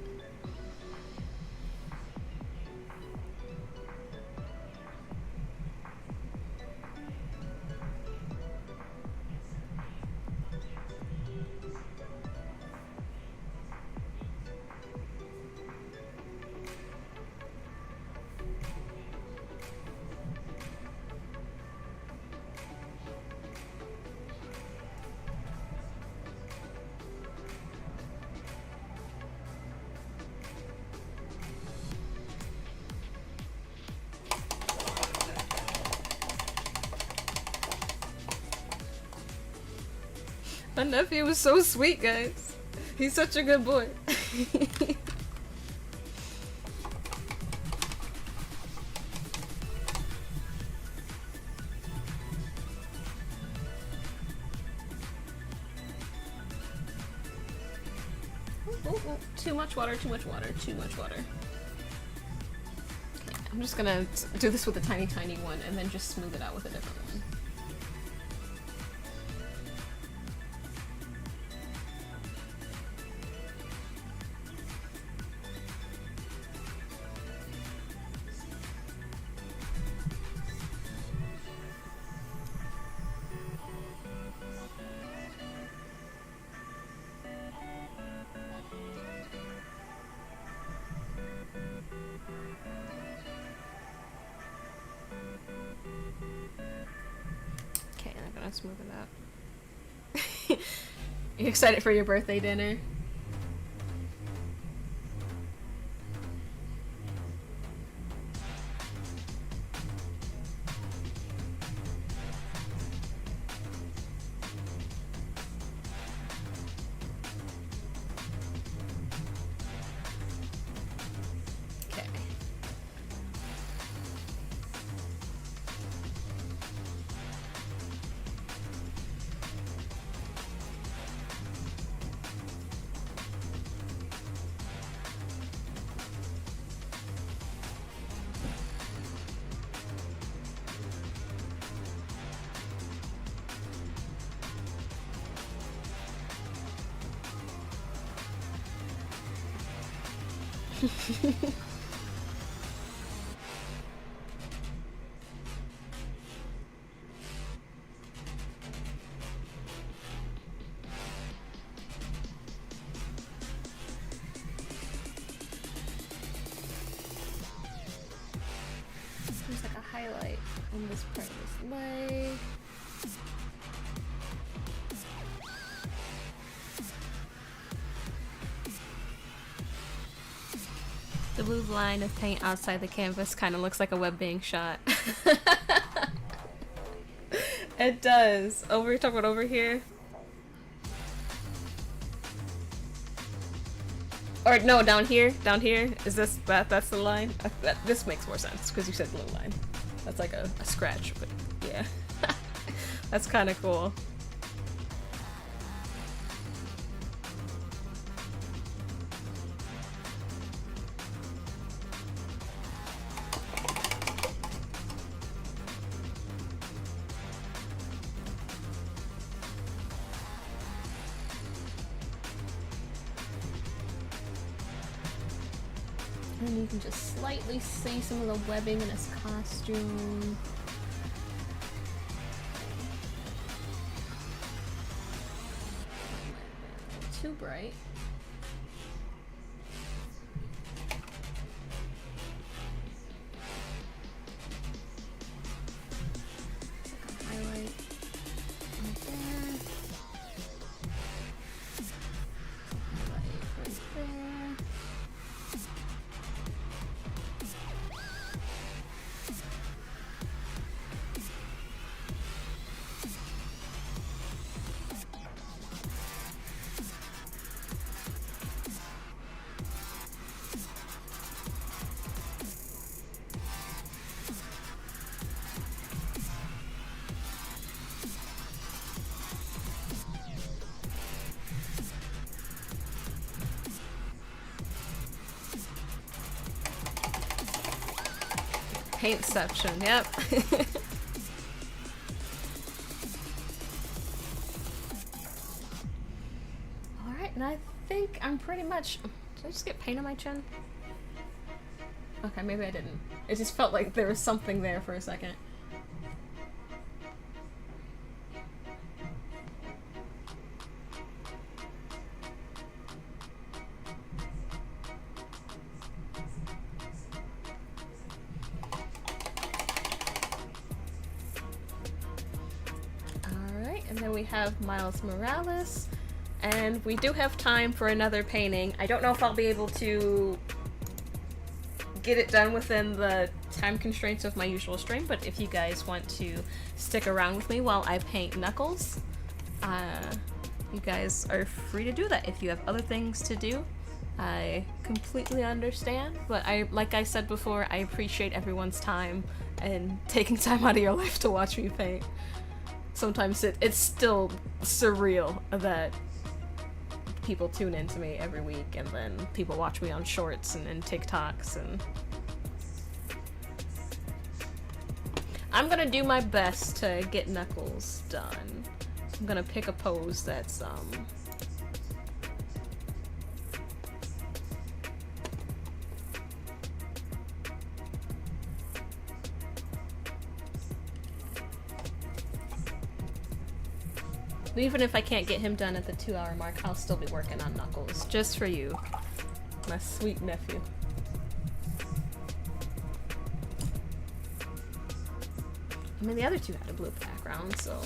My nephew was so sweet, guys. He's such a good boy. Ooh, too much water, too much water, too much water. Okay, I'm just gonna do this with a tiny one and then just smooth it out with a different one. Smooth it out. You excited for your birthday dinner? There's like a highlight on this part of his leg. The blue line of paint outside the canvas kind of looks like a web being shot. It does. Over, talk about over here. Or no, down here. Down here. Is this that's the line? This makes more sense because you said blue line. That's like a scratch, but yeah. That's kind of cool. And you can just slightly see some of the webbing in his costume. Too bright. Like a highlight right there. Highlight right there. Paintception, yep. Alright, and I think I'm pretty much... Did I just get paint on my chin? Okay, maybe I didn't. It just felt like there was something there for a second. And then we have Miles Morales, and we do have time for another painting. I don't know if I'll be able to get it done within the time constraints of my usual stream, but if you guys want to stick around with me while I paint Knukles, you guys are free to do that. If you have other things to do, I completely understand, but like I said before, I appreciate everyone's time and taking time out of your life to watch me paint. Sometimes it's still surreal that people tune in to me every week, and then people watch me on shorts and TikToks, and I'm gonna do my best to get Knukles done. I'm gonna pick a pose that's even if I can't get him done at the 2-hour mark, I'll still be working on Knukles, just for you, my sweet nephew. I mean, the other two had a blue background, so...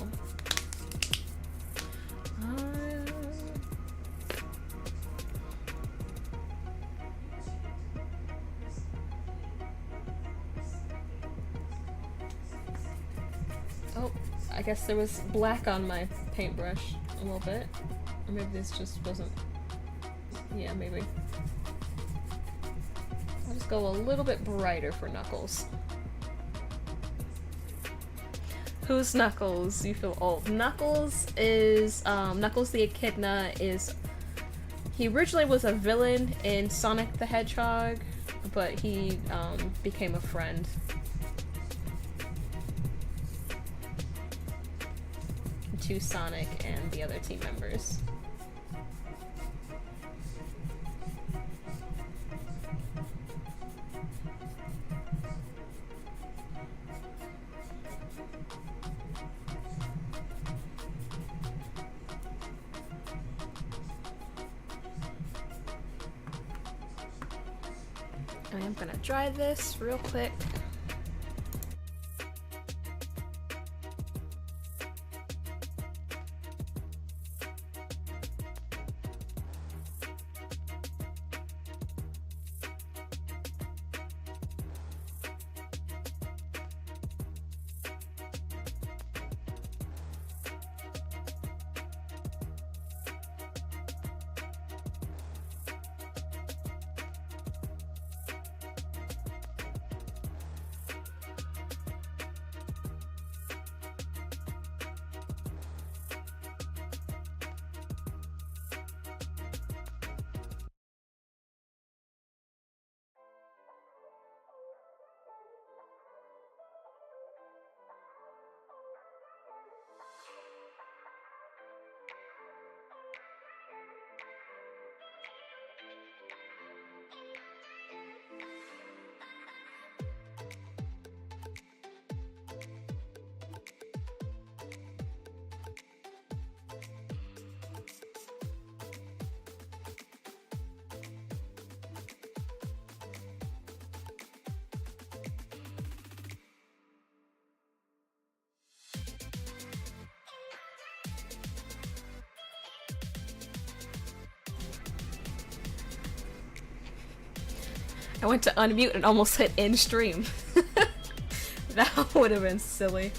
Oh, I guess there was black on my paintbrush a little bit. Or maybe this just wasn't... Yeah, maybe. I'll just go a little bit brighter for Knukles. Who's Knukles? You feel old. Knukles is, Knukles the Echidna is... He originally was a villain in Sonic the Hedgehog, but he, became a friend. To Sonic and the other team members. I am gonna dry this real quick. I went to unmute and almost hit end stream. That would have been silly.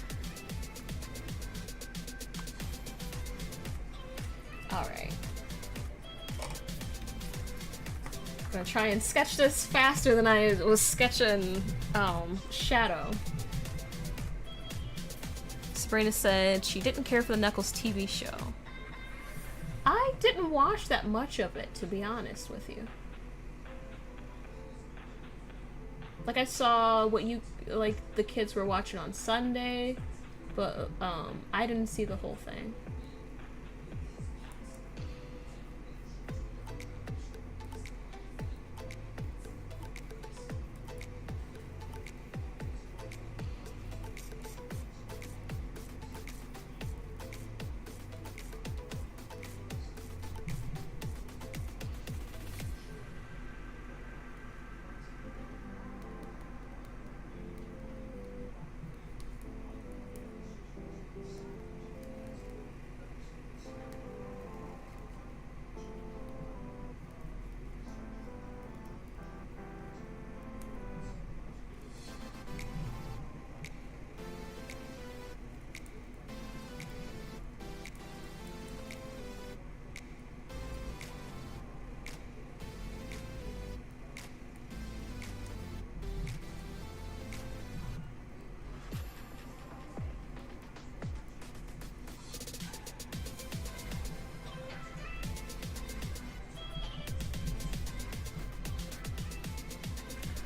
Alright. I'm gonna try and sketch this faster than I was sketching Shadow. Sabrina said she didn't care for the Knuckles TV show. I didn't watch that much of it, to be honest with you. Like, I saw what you, like, the kids were watching on Sunday, but, I didn't see the whole thing.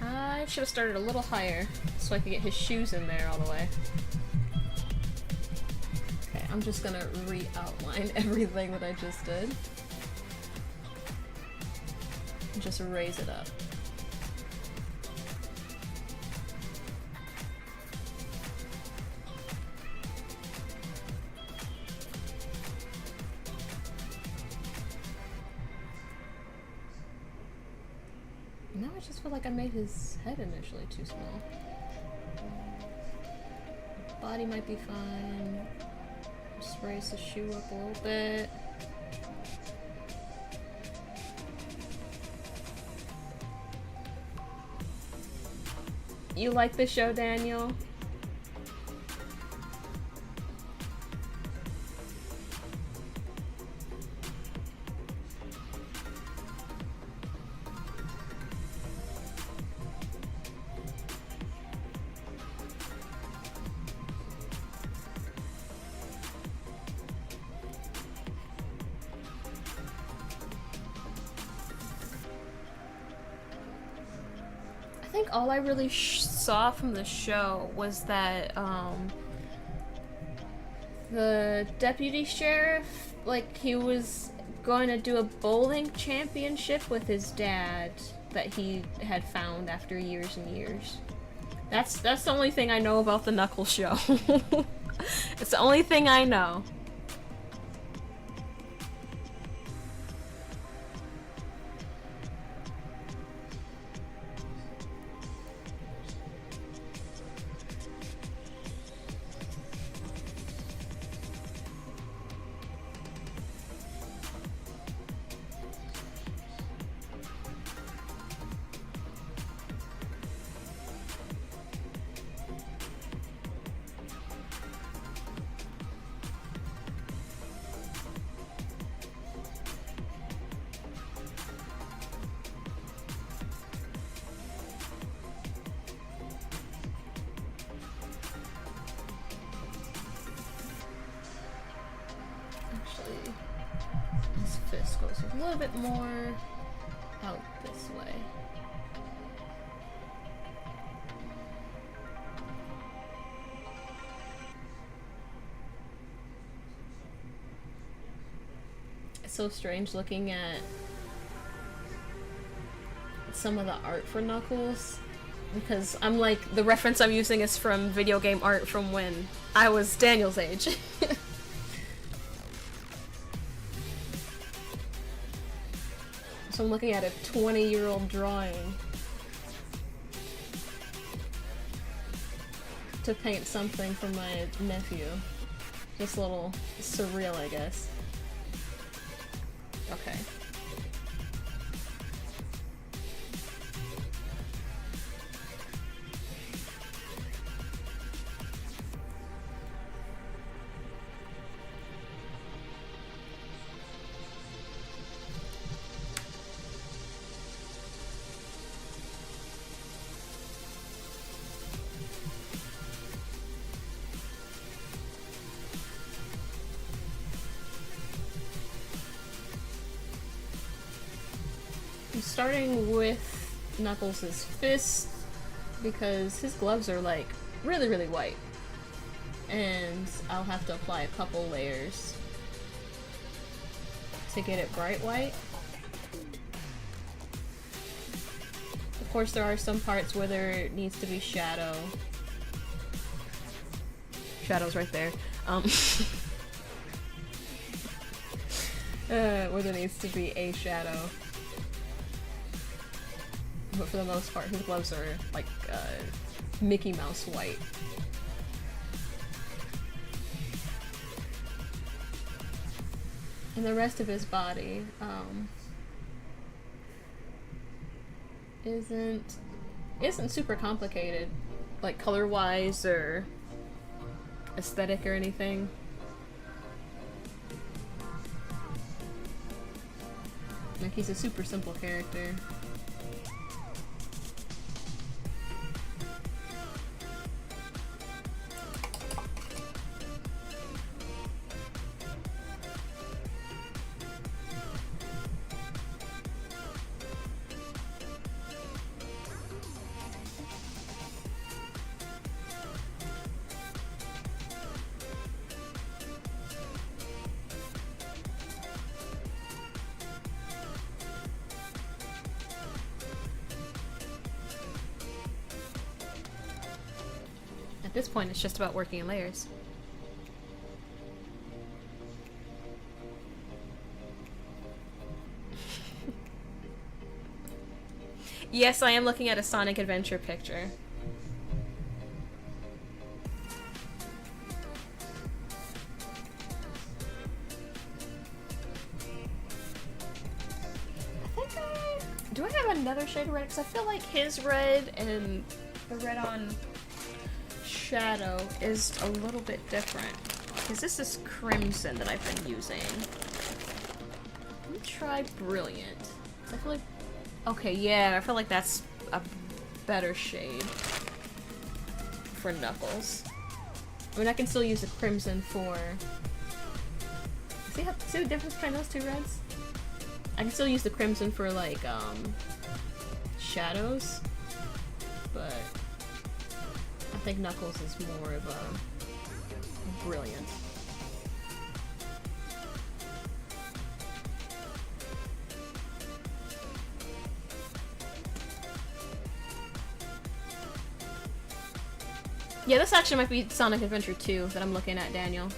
I should have started a little higher so I could get his shoes in there all the way. Okay, I'm just gonna re-outline everything that I just did. And just raise it up. Now I just feel like I made his head initially too small. Body might be fine. Just raise the shoe up a little bit. You like the show, Daniel? I think all I really saw from the show was that the deputy sheriff, like, he was going to do a bowling championship with his dad that he had found after years and years. That's the only thing I know about the Knuckles show. It's the only thing I know. A little bit more out this way. It's so strange looking at some of the art for Knuckles, because I'm like, the reference I'm using is from video game art from when I was Daniel's age. So I'm looking at a 20-year-old drawing to paint something for my nephew. Just a little surreal, I guess. Okay. starting with Knuckles' fist because his gloves are like really, really white. And I'll have to apply a couple layers to get it bright white. Of course, there are some parts where there needs to be shadow. Shadow's right there. Where there needs to be a shadow. But for the most part, his gloves are like Mickey Mouse white. And the rest of his body isn't super complicated, like color-wise or aesthetic or anything. Like, he's a super simple character. At this point, it's just about working in layers. Yes, I am looking at a Sonic Adventure picture. Do I have another shade of red? Because I feel like his red and the red on Shadow is a little bit different. Because this is Crimson that I've been using. Let me try Brilliant. I feel like... Okay, yeah, I feel like that's a better shade for Knuckles. I mean, I can still use the Crimson for... See the difference between those two reds? I can still use the Crimson for, like, shadows, but I think Knuckles is more of a Brilliant. Yeah, this actually might be Sonic Adventure 2 that I'm looking at, Daniel.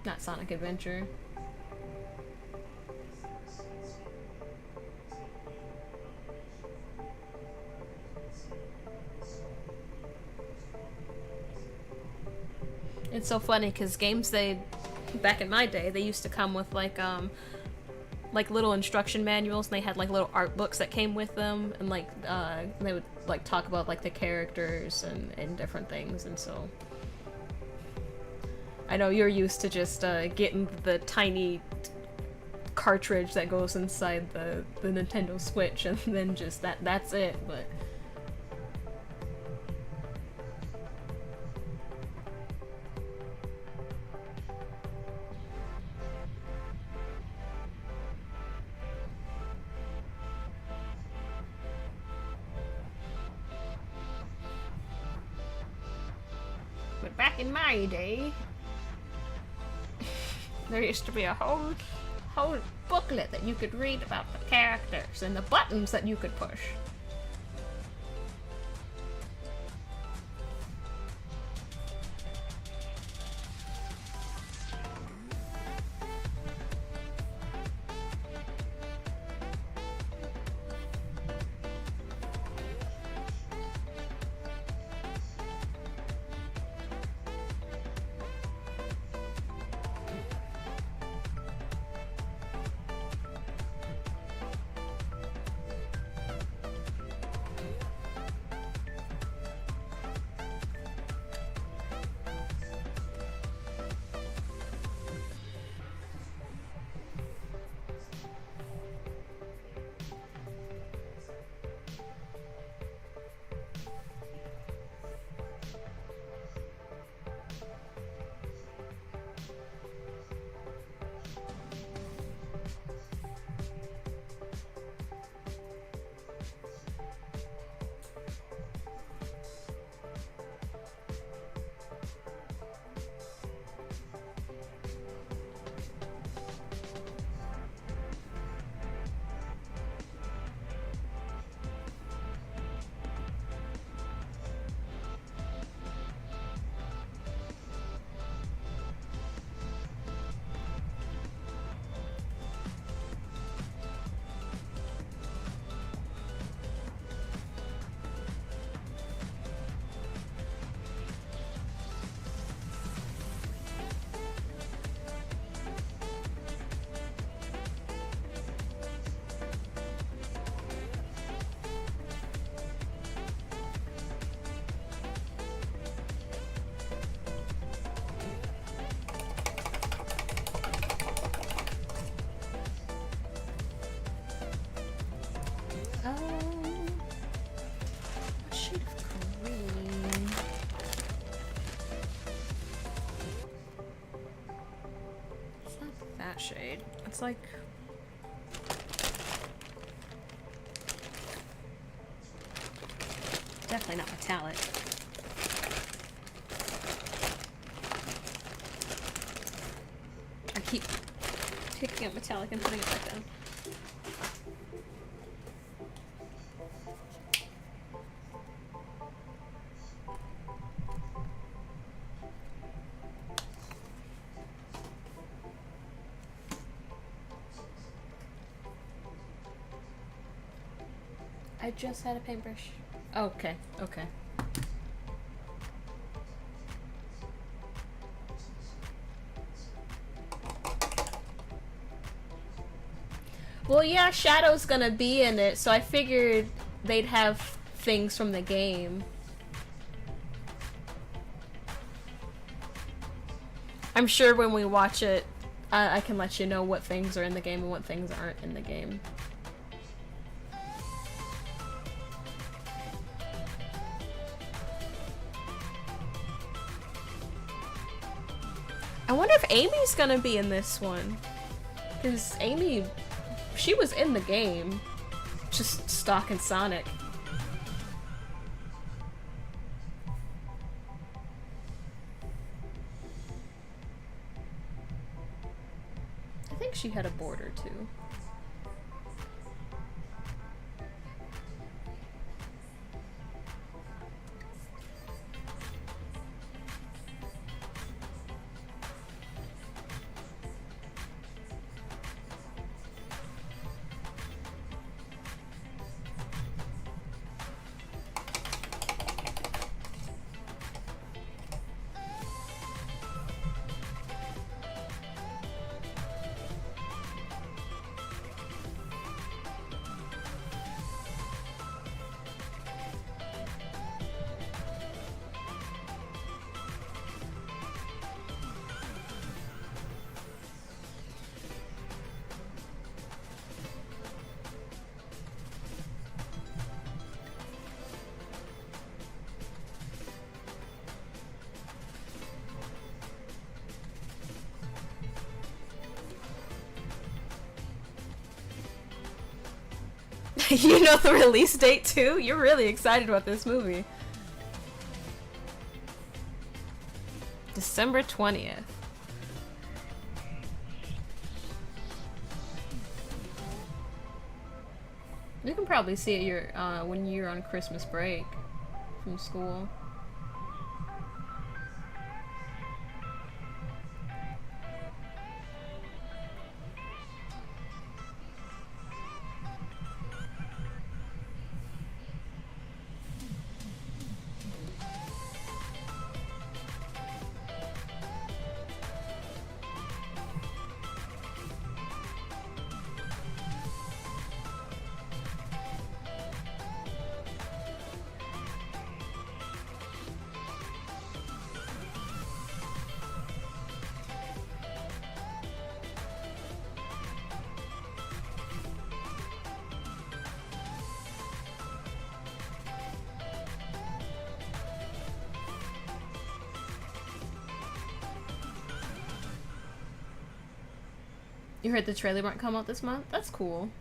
Not Sonic Adventure. It's so funny because games, back in my day, they used to come with like little instruction manuals, and they had like little art books that came with them, and like they would like talk about like the characters and different things. And so I know you're used to just getting the tiny cartridge that goes inside the Nintendo Switch, and then just that's it, but back in my day, there used to be a whole booklet that you could read about the characters and the buttons that you could push. that shade. It's like... definitely not metallic. I keep picking up metallic and putting it back down. I just had a paintbrush. Okay, okay. Well, yeah, Shadow's gonna be in it, so I figured they'd have things from the game. I'm sure when we watch it, I can let you know what things are in the game and what things aren't in the game. I wonder if Amy's gonna be in this one. Because Amy, she was in the game. Just stalking Sonic. I think she had a border too. You know the release date too? You're really excited about this movie. December 20th. You can probably see it when you're on Christmas break from school. You heard the trailer might come out this month? That's cool.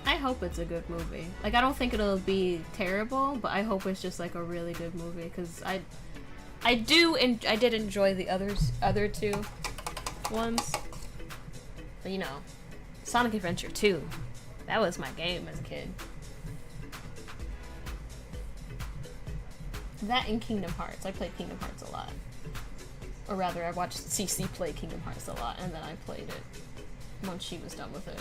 I hope it's a good movie. Like, I don't think it'll be terrible, but I hope it's just like a really good movie, because I did enjoy the other two ones. But you know, Sonic Adventure 2, that was my game as a kid. That and Kingdom Hearts. I played Kingdom Hearts a lot. Or rather, I watched CC play Kingdom Hearts a lot, and then I played it once she was done with it.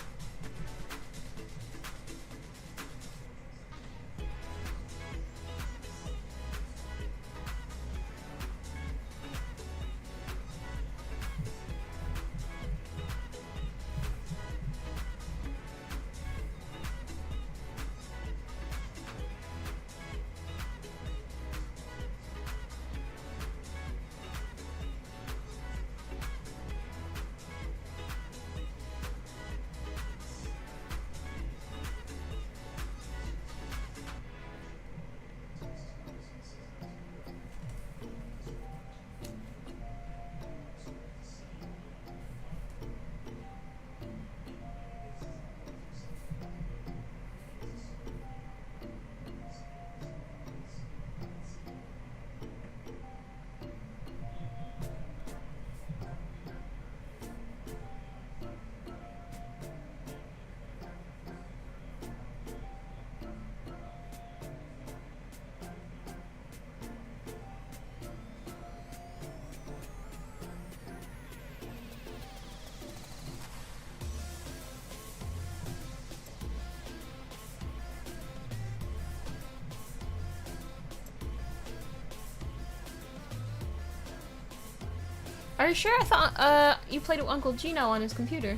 Are you sure? I thought you played with Uncle Gino on his computer.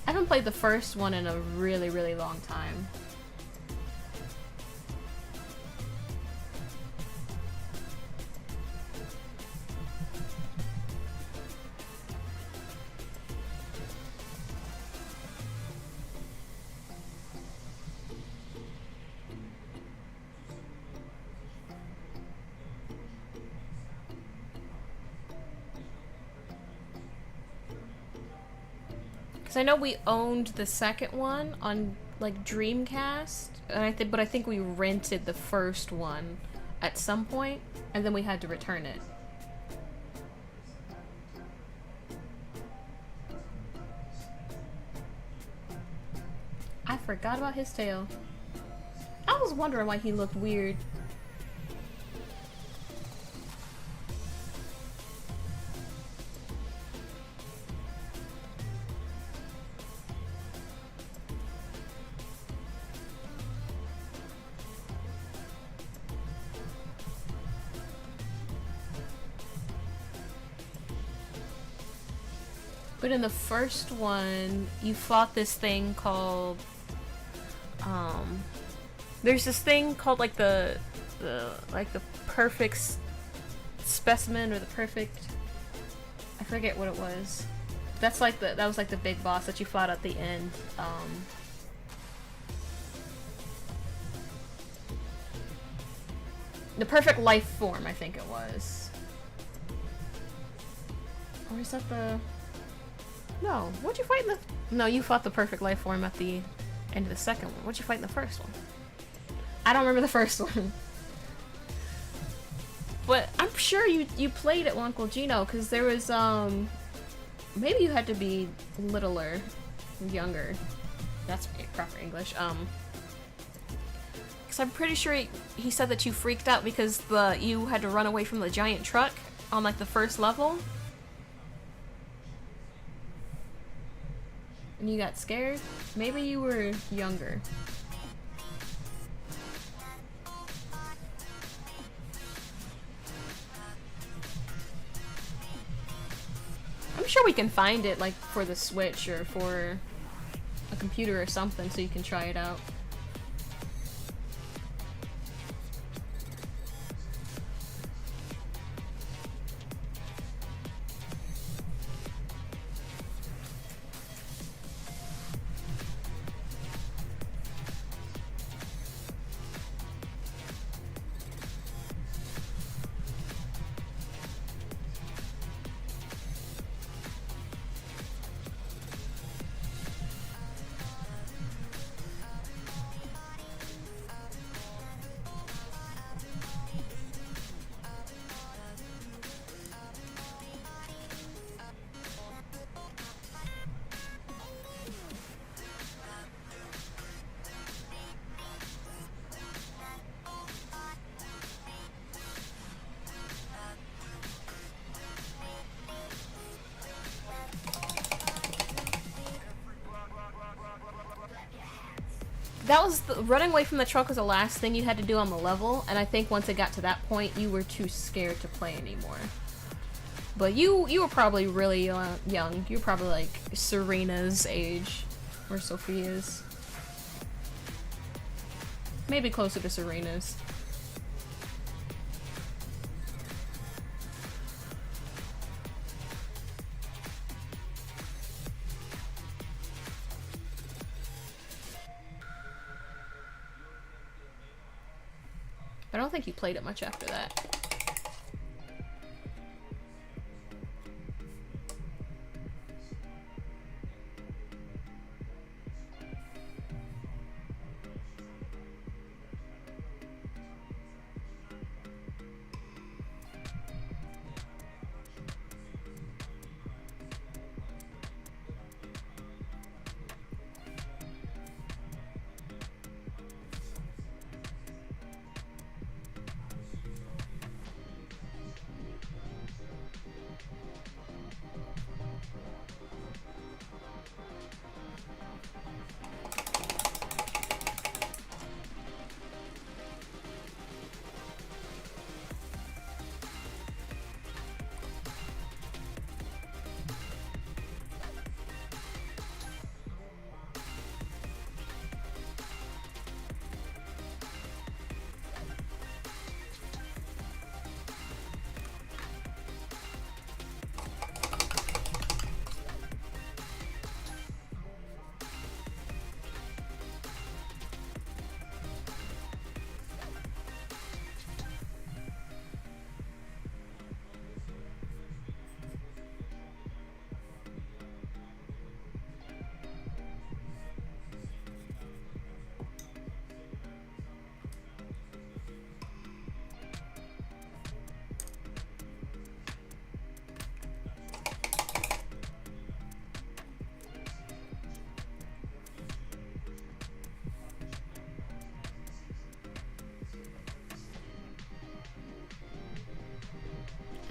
I haven't played the first one in a really, really long time. Because I know we owned the second one on, like, Dreamcast, and but I think we rented the first one at some point, and then we had to return it. I forgot about his tail. I was wondering why he looked weird. But in the first one, you fought this thing called, there's this thing called like the perfect specimen, or the perfect, I forget what it was. That's like that was like the big boss that you fought at the end. The perfect life form, I think it was. Or is that the... No, what'd you fight in the... No, you fought the perfect life form at the end of the second one. What'd you fight in the first one? I don't remember the first one. But I'm sure you played it with Uncle Gino, because there was, maybe you had to be littler, younger. That's proper English. Because I'm pretty sure he said that you freaked out because you had to run away from the giant truck on, like, the first level. And you got scared? Maybe you were younger. I'm sure we can find it, like, for the Switch or for a computer or something, so you can try it out. that was running away from the truck was the last thing you had to do on the level, and I think once it got to that point, you were too scared to play anymore. But you were probably really young. You were probably like Serena's age, or Sophia's. Maybe closer to Serena's. I don't think you played it much after that.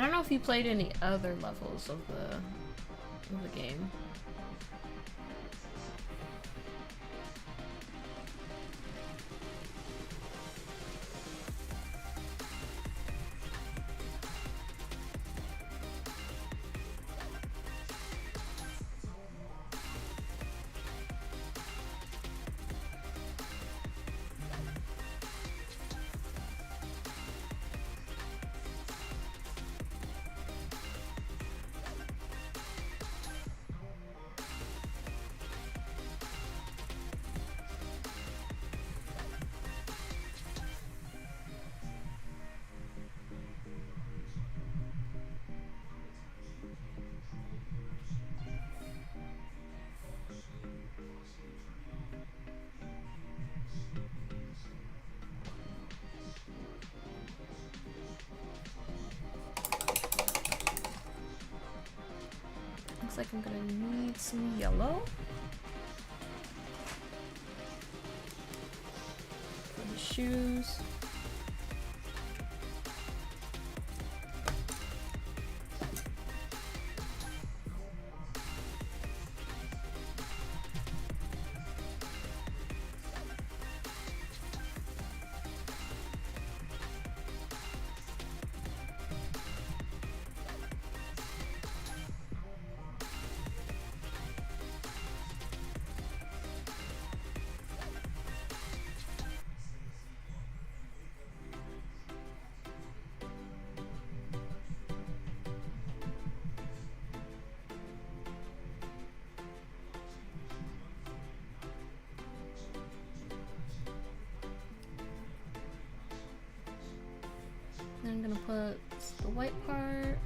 I don't know if you played any other levels of the game. Looks like I'm gonna need some yellow for the shoes. Then I'm gonna put the white part.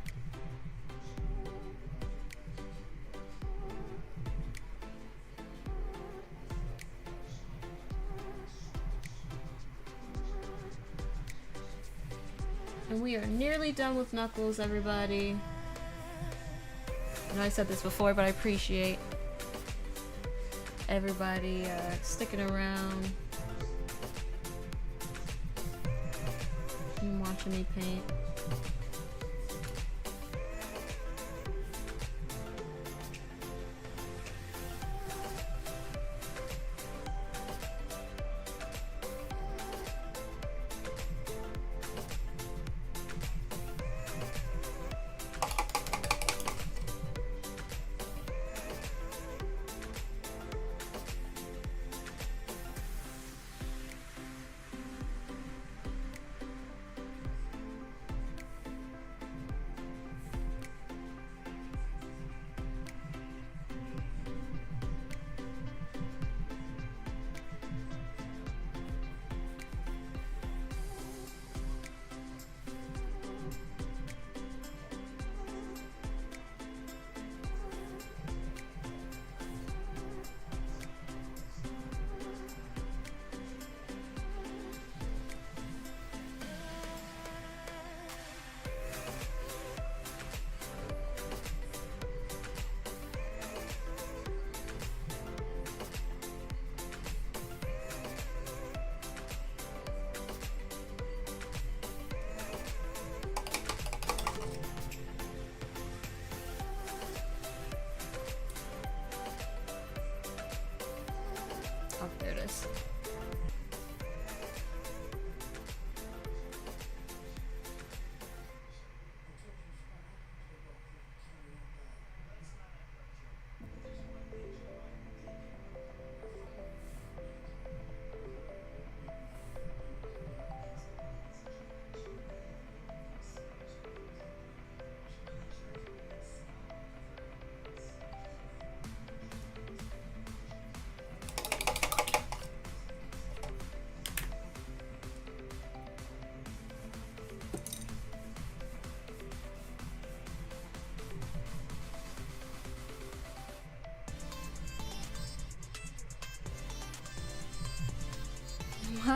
And we are nearly done with Knukles, everybody. I know I said this before, but I appreciate everybody sticking around and watching me paint.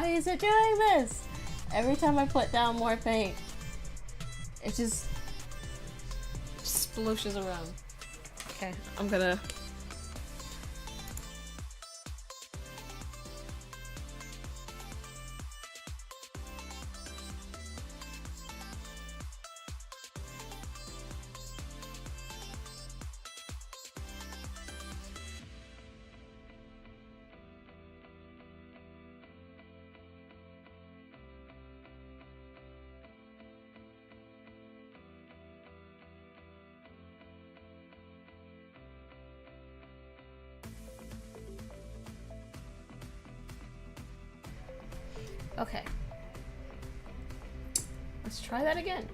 Why is it doing this? Every time I put down more paint, it just splooshes around. Okay, I'm gonna... Okay. Let's try that again.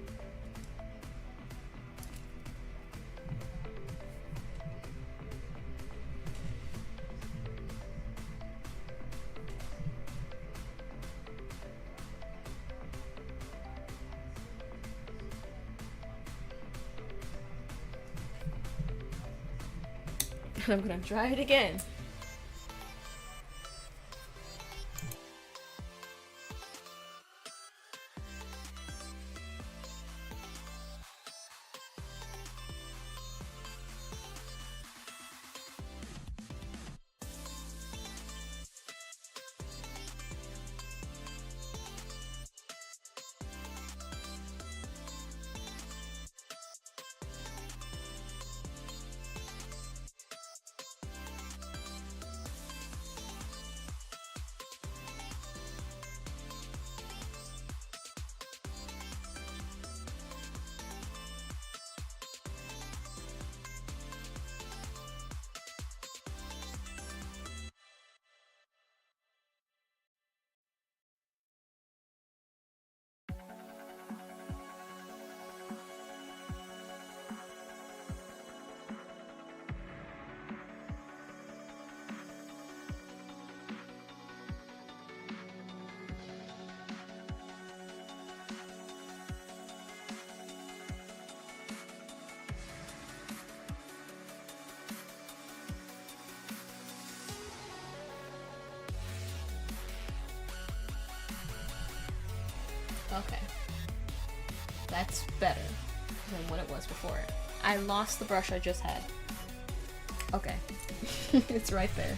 And I'm gonna try it again. Okay. That's better than what it was before. I lost the brush I just had. Okay. It's right there.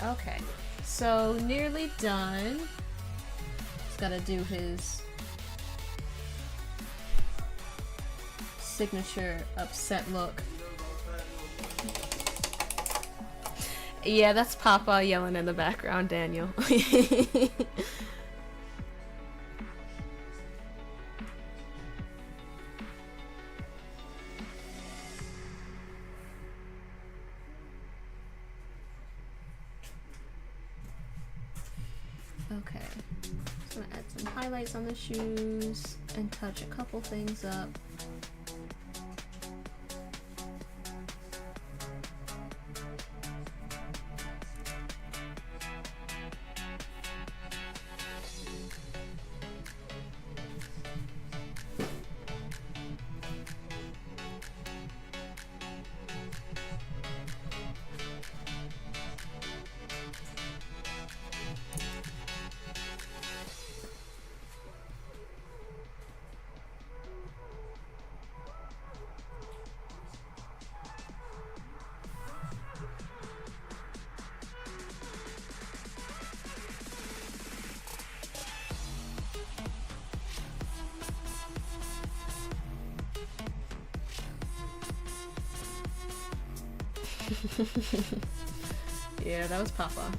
Okay, so nearly done. He's gotta do his signature upset look. Yeah, that's Papa yelling in the background, Daniel. Okay, just gonna add some highlights on the shoes and touch a couple things up. Yeah, that was Papa.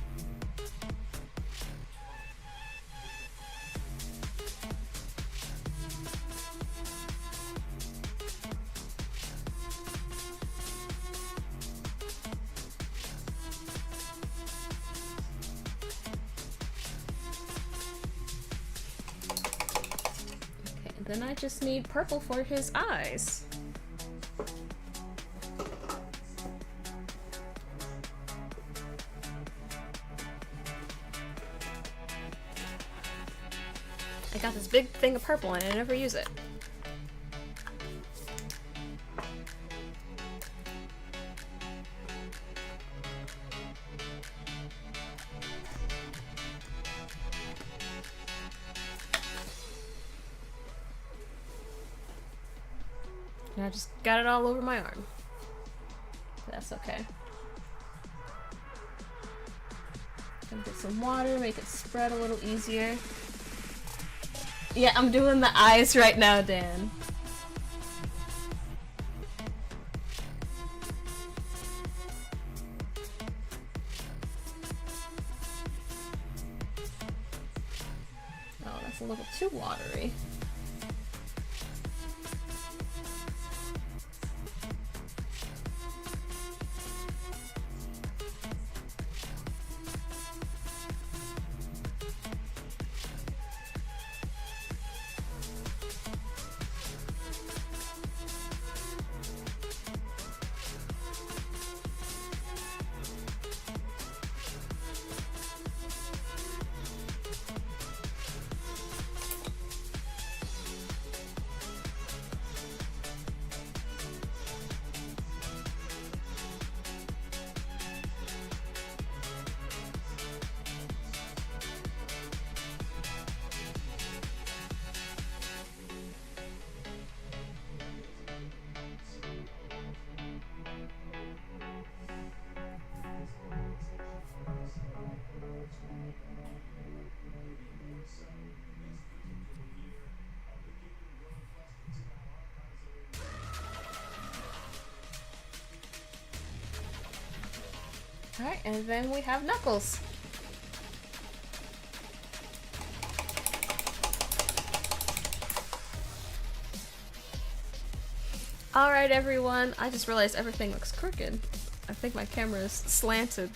Okay, then I just need purple for his eyes. I got this big thing of purple and I never use it. And I just got it all over my arm. That's okay. Gonna get some water, make it spread a little easier. Yeah, I'm doing the eyes right now, Dan. Oh, that's a little too watery. Alright, and then we have Knukles. Alright everyone, I just realized everything looks crooked. I think my camera is slanted.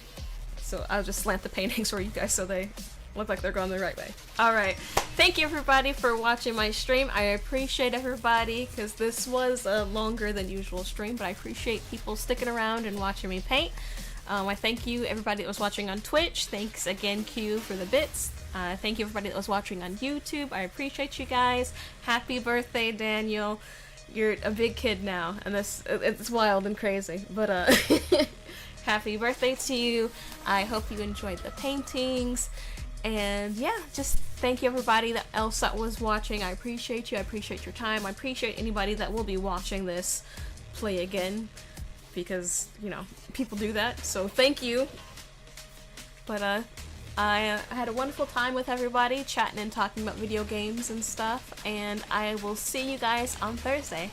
So I'll just slant the paintings for you guys so they look like they're going the right way. Alright, thank you everybody for watching my stream. I appreciate everybody because this was a longer than usual stream, but I appreciate people sticking around and watching me paint. I thank you everybody that was watching on Twitch. Thanks again Q for the bits. Thank you everybody that was watching on YouTube. I appreciate you guys. Happy birthday, Daniel. You're a big kid now, and it's wild and crazy. But happy birthday to you. I hope you enjoyed the paintings. And yeah, just thank you everybody else that was watching. I appreciate you. I appreciate your time. I appreciate anybody that will be watching this play again. Because, you know, people do that, so thank you. But I had a wonderful time with everybody, chatting and talking about video games and stuff, and I will see you guys on Thursday.